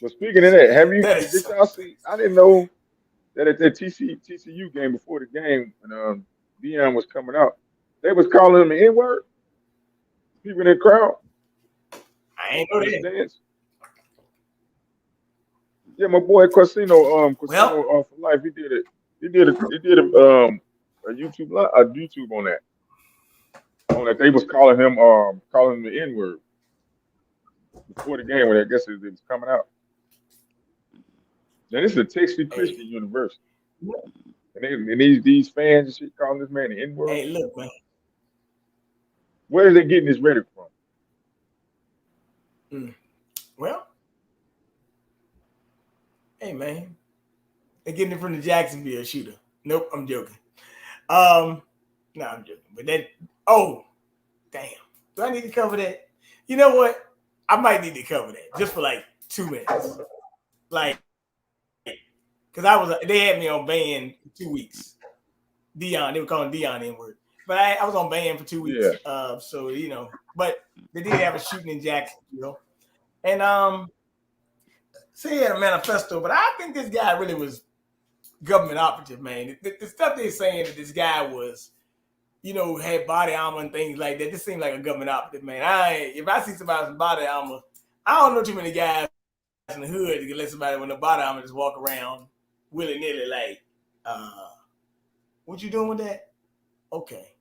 But speaking of that, did y'all see? I didn't know that at that TCU game before the game when Dion was coming out, they was calling him the N-word. People in the crowd. I ain't know that. Yeah, my boy Casino for life. He did it. He did a YouTube on that. They was calling him the N-word before the game when I guess it was coming out. Now this is a Texas Christian University. And these fans and shit calling this man the N-word. Hey, look, man. Where are they getting this rhetoric from? Well, hey, man. They're getting it from the Jacksonville shooter. Nope, I'm joking. No, I'm joking. But that, oh, damn. Do I need to cover that? You know what? I might need to cover that just for like 2 minutes. Like, because they had me on ban for 2 weeks. Dion, they were calling Dion N-word. But I was on ban for 2 weeks. Yeah. So, you know, but they did have a shooting in Jacksonville. And say he had a manifesto, but I think this guy really was government operative, man. The stuff they're saying that this guy was, you know, had body armor and things like that, this seemed like a government operative, man. If I see somebody with body armor, I don't know too many guys in the hood to let somebody with a body armor just walk around willy-nilly like, what you doing with that? Okay.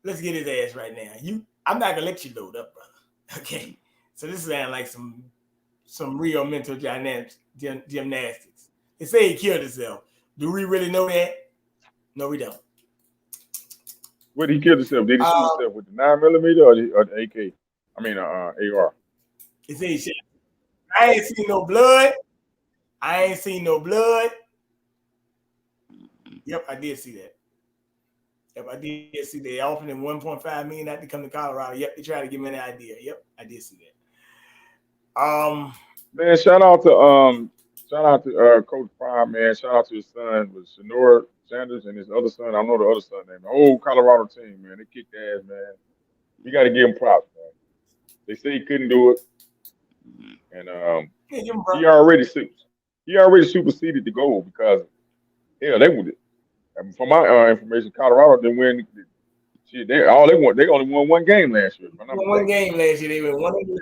Let's get his ass right now. I'm not gonna let you load up, brother. Okay. So this sounds like some real mental gymnastics. They say he killed himself. Do we really know that? No, we don't. What did he kill himself? Did he shoot himself with the 9mm or the AK? I mean, AR. They say he shot. I ain't seen no blood. Yep, I did see that. Yep, I did see they offered him $1.5 million not to come to Colorado. Yep, they tried to give me an idea. Yep, I did see that. Man, shout out to Coach Prime, man. Shout out to his son with Sonora Sanders and his other son. I don't know the other son name. The whole Colorado team, man. They kicked ass, man. You got to give him props, man. They say he couldn't do it, and he already superseded the goal because they would. From my information, Colorado didn't win. Shit, they only won one game last year. One game last year. They won one.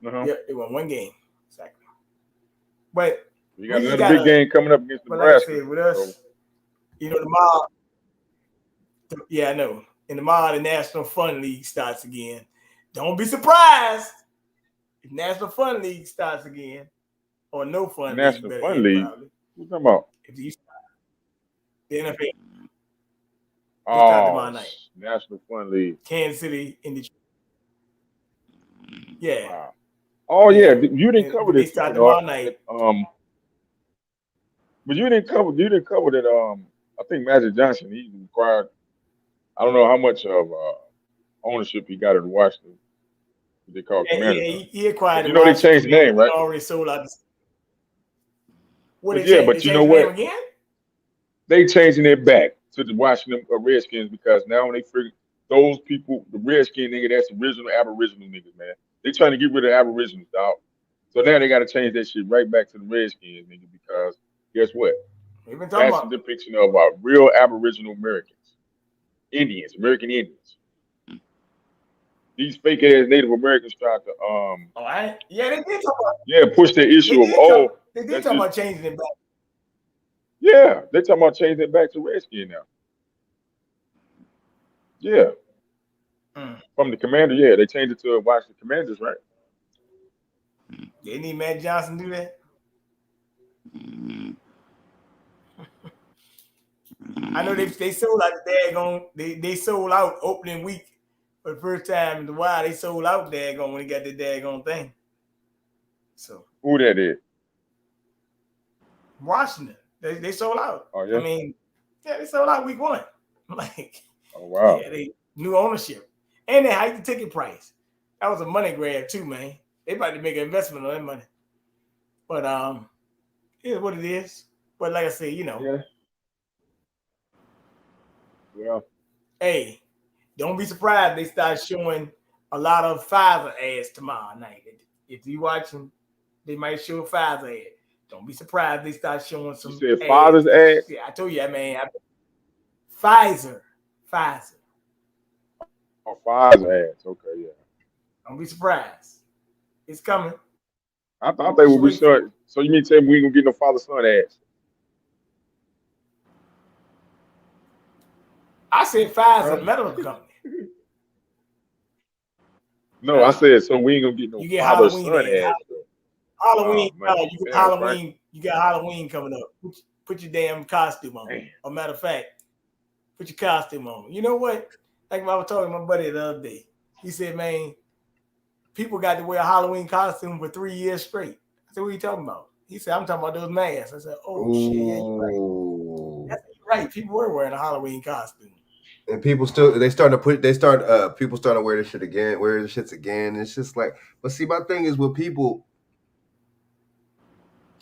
Yep, they won one game. Exactly. But you got another big game coming up against Nebraska. Like I said, with us, you know, tomorrow. Yeah, I know. And tomorrow, the National Fun League starts again. Don't be surprised if National Fun League starts again, or no Fun National League. Fun League. What you talking about? The NFL. Oh, National Fun League. Kansas City in Detroit. Yeah. Wow. Oh yeah, you didn't cover this. They start tomorrow night. But you didn't cover that. I think Magic Johnson he required. I don't know how much of ownership he got in Washington. They call Commanders. He acquired. You know they changed the name, right? Already sold out. But you know what? They changing it back to the Washington Redskins because now when they figure those people, the Redskin nigga, that's original Aboriginal niggas, man. They trying to get rid of Aboriginals, dog. So now they got to change that shit right back to the Redskins, nigga, because guess what? That's a depiction of real Aboriginal Americans, Indians, American Indians. These fake ass Native Americans tried to they did talk about push the issue they did talk about changing it back. Yeah, they talking about changing it back to Redskin now. Yeah. From the Commander, they changed it to Washington Commanders, right? They need Matt Johnson to do that. I know they sold out the daggone. They sold out opening week for the first time in a while. They sold out daggone when they got the daggone thing. So who that is? Washington. They sold out. Oh yeah. I mean, they sold out week one. Like, oh wow. Yeah, they new ownership. And they hiked the ticket price. That was a money grab too, man. They about to make an investment on that money. But it is what it is. But like I said, you know. Yeah. Hey, don't be surprised they start showing a lot of Pfizer ads tomorrow night. If you watching, they might show a Pfizer ad. Don't be surprised they start showing some. You said Pfizer's ads? Yeah, I told you, man. Pfizer. Oh, Pfizer ads. Okay, yeah. Don't be surprised. It's coming. I thought they would be short. So you mean to tell me we ain't gonna get no father-son ads? I said Pfizer medical company. No, I said so we ain't gonna get no father-son ads. Halloween, Halloween. You got Halloween coming up. Put your damn costume on. As a matter of fact, put your costume on. You know what? Like I was talking to my buddy the other day. He said, man, people got to wear a Halloween costume for 3 years straight. I said, what are you talking about? He said, I'm talking about those masks. I said, oh, shit, yeah, you're right. That's right. People were wearing a Halloween costume. And people still people starting to wear this shit again, wear the shits again. It's just like, but see, my thing is with people,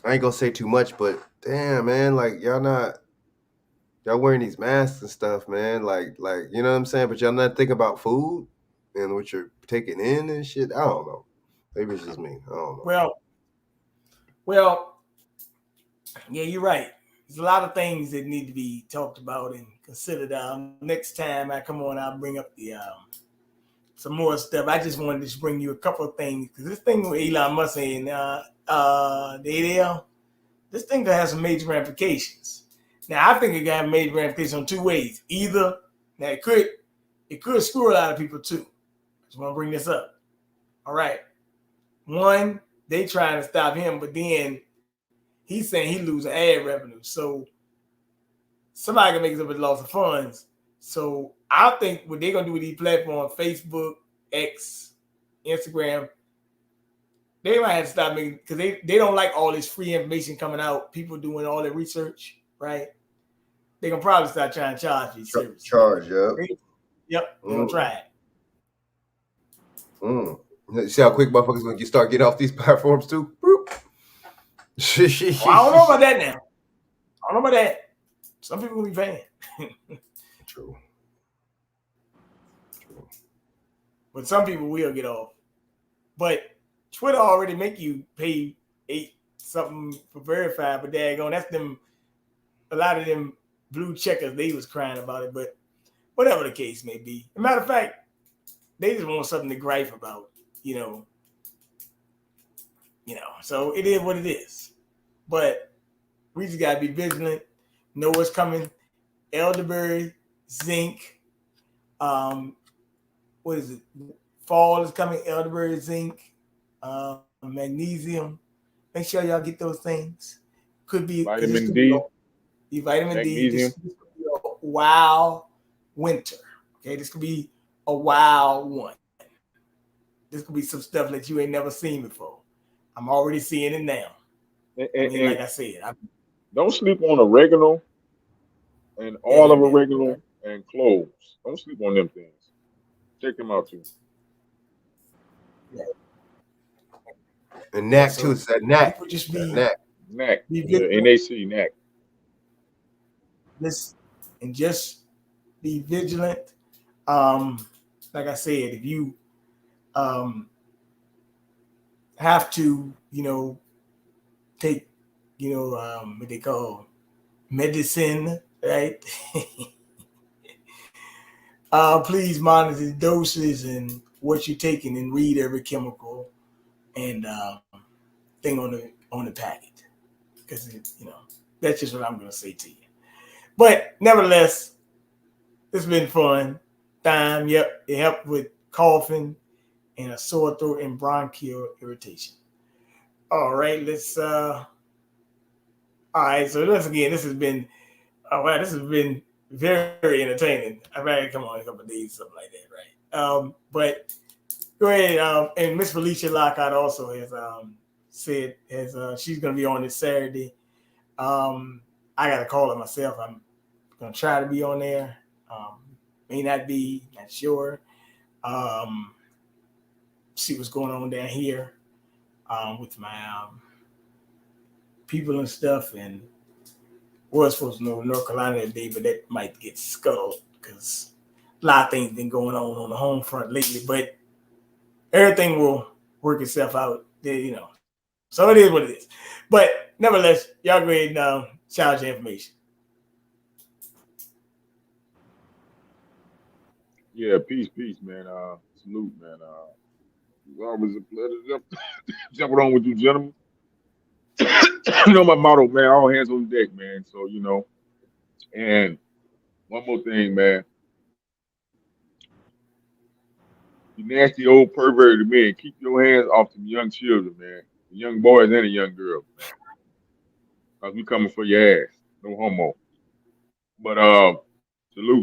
I ain't gonna say too much, but damn, man, like y'all wearing these masks and stuff, man. Like, you know what I'm saying? But y'all not thinking about food and what you're taking in and shit. I don't know. Maybe it's just me. I don't know. Well, yeah, you're right. There's a lot of things that need to be talked about and considered. Next time I come on, I'll bring up the some more stuff. I just wanted to bring you a couple of things because this thing with Elon Musk and the ADL, this thing could have some major ramifications. Now, I think it got major ramifications on two ways. Either now it could screw a lot of people too. I just want to bring this up. All right. One, they trying to stop him, but then he's saying he losing ad revenue. So somebody can make it up with loss of funds. So I think what they're gonna do with these platforms, Facebook, X, Instagram, they might have to stop making because they don't like all this free information coming out, people doing all their research, right? They're gonna probably start trying to charge these services. Yep, they're gonna try it. You see how quick motherfuckers when you start getting off these platforms too? I don't know about that now. I don't know about that. Some people will be paying. True. But some people will get off. But Twitter already make you pay $8 something for verified, but daggone, that's them. A lot of them blue checkers, they was crying about it. But whatever the case may be, as a matter of fact, they just want something to gripe about, you know. So it is what it is. But we just gotta be vigilant. Know what's coming. Elderberry, zinc. What is it? Fall is coming. Elderberry, zinc, magnesium. Make sure y'all get those things. Could be vitamin D. Vitamin magnesium. D. This could be a wild winter. Okay, this could be a wild one. This could be some stuff that you ain't never seen before. I'm already seeing it now. And like I said, don't sleep on oregano and all of oregano and cloves. Don't sleep on them things. Check them out too. Yeah. And NAC too. It's that NAC. People just be NAC. Be NAC, NAC. Listen, and just be vigilant. Like I said, if you have to, take, what they call medicine, right? Please monitor the doses and what you're taking and read every chemical and thing on the packet, because that's just what I'm going to say to you. But nevertheless, it's been fun. Yep, it helped with coughing and a sore throat and bronchial irritation. All right, all right, so once again, this has been very entertaining. I've had to come on a couple of days, something like that, right? But go ahead. And Miss Felicia Lockhart also has said she's going to be on this Saturday. I got to call her myself. I'm going to try to be on there. May not be, not sure. See what's going on down here with my people and stuff, and was supposed to know North Carolina today, but that might get scuttled because a lot of things been going on the home front lately. But everything will work itself out, So it is what it is. But nevertheless, y'all go ahead and shout your information. Yeah, peace, man. Salute, man. It's always a pleasure jumping on with you, gentlemen. You know my motto, man. All hands on deck, man. So and one more thing, man. You nasty old perverted men, keep your hands off them young children, man. The young boys and the young girls, man. Cause we coming for your ass. No homo. But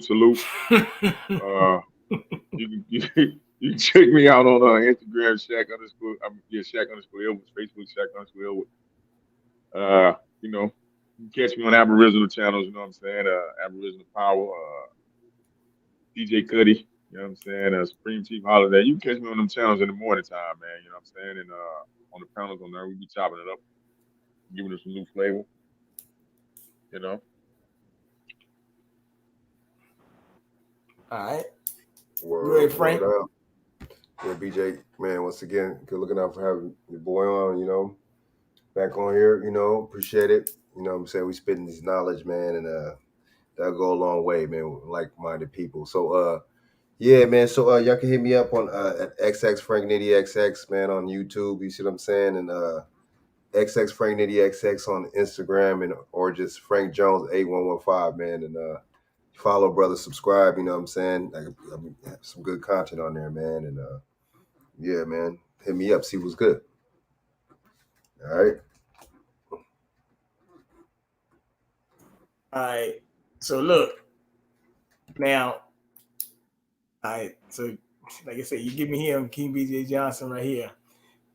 salute. You can check me out on Instagram, Chak_Elwood, Facebook, Chak_Elwood. You know, you can catch me on Aboriginal channels. You know what I'm saying? Aboriginal Power, DJ Cuddy. You know what I'm saying? Supreme Chief Holiday. You can catch me on them channels in the morning time, man. You know what I'm saying? And on the panels on there, we be chopping it up, giving it some new flavor. You know. All right. Word, ahead, Frank. word up. Yeah, BJ, man, once again, good looking out for having your boy on, you know, back on here, you know, appreciate it. You know what I'm saying? We spitting this knowledge, man, and that'll go a long way, man, with like-minded people. So yeah, man, so y'all can hit me up on at XX Frank Nitty XX, man, on YouTube, you see what I'm saying? And XX Frank Nitty XX on Instagram, and or just Frank Jones 8115, man, and follow, brother, subscribe, you know what I'm saying? I mean, have some good content on there, man, and yeah, man, hit me up, see what's good. All right. All right. So look, now, all right. So like I said, you give me here on King BJ Johnson right here.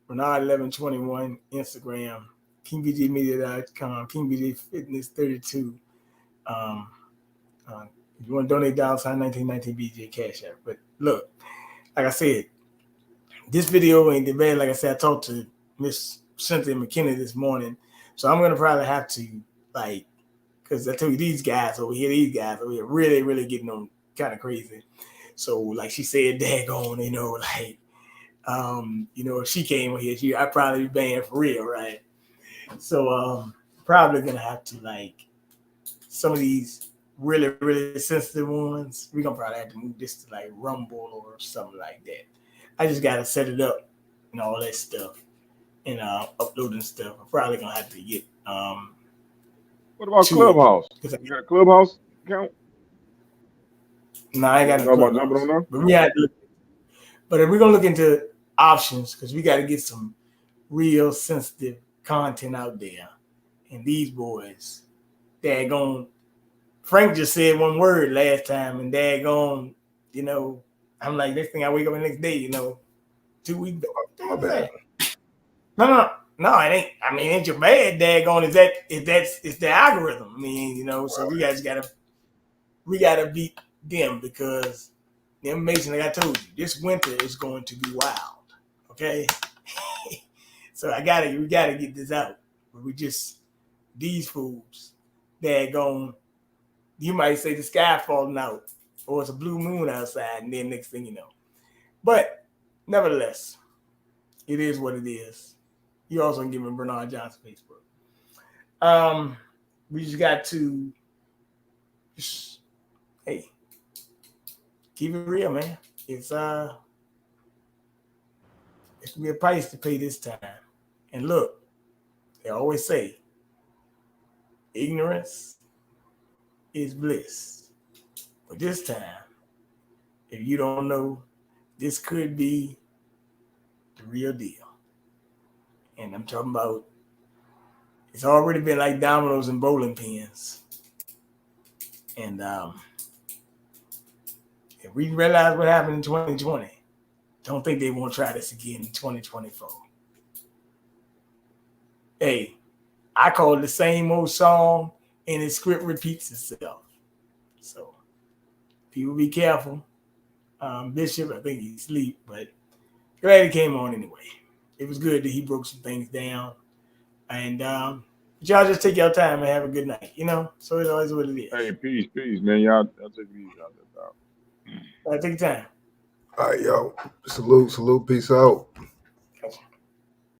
Bernard 1121 Instagram, KingBJMedia.com, King BJ Fitness 32. If you want to donate $1919 BJ Cash App. But look, like I said, this video ain't the bad. Like I said, I talked to Miss Cynthia McKinney this morning, so I'm gonna probably have to because I told you these guys over here really, really getting on kind of crazy. So like she said, daggone, you know, like. If she came here, I'd probably be banned for real, right? So probably gonna have to some of these really, really sensitive ones, we're gonna probably have to move this to Rumble or something like that. I just gotta set it up and all that stuff and uploading stuff. I'm probably gonna have to get What about Clubhouse? You got a Clubhouse account? No, I ain't got no Clubhouse. Jumping on there? But we had to look. But if we're gonna look into options, because we got to get some real sensitive content out there, and these boys, daggone. Frank just said one word last time, and daggone, I'm like, next thing I wake up the next day, 2 weeks. My bad. No, it ain't. I mean, ain't your bad, daggone. It's the algorithm. I mean, so we gotta beat them because the information, like I told you, this winter is going to be wild. Okay, so we gotta get this out. But these fools, daggone. You might say the sky falling out, or it's a blue moon outside, and then next thing you know. But nevertheless, it is what it is. You also can give me Bernard Johnson Facebook. We just got to keep it real, man. It's gonna be a price to pay this time. And look, they always say, ignorance is bliss. But this time, if you don't know, this could be the real deal. And I'm talking about, it's already been like dominoes and bowling pins. And if we realize what happened in 2020, don't think they won't try this again in 2024. Hey, I call it the same old song, and the script repeats itself. So people be careful. Bishop, I think he's asleep, but glad he came on anyway. It was good that he broke some things down. And y'all just take your time and have a good night, So it's always what it is. Hey, peace, man. Y'all take it easy out there, dog. All right, take your time. All right, yo. Salute, peace out.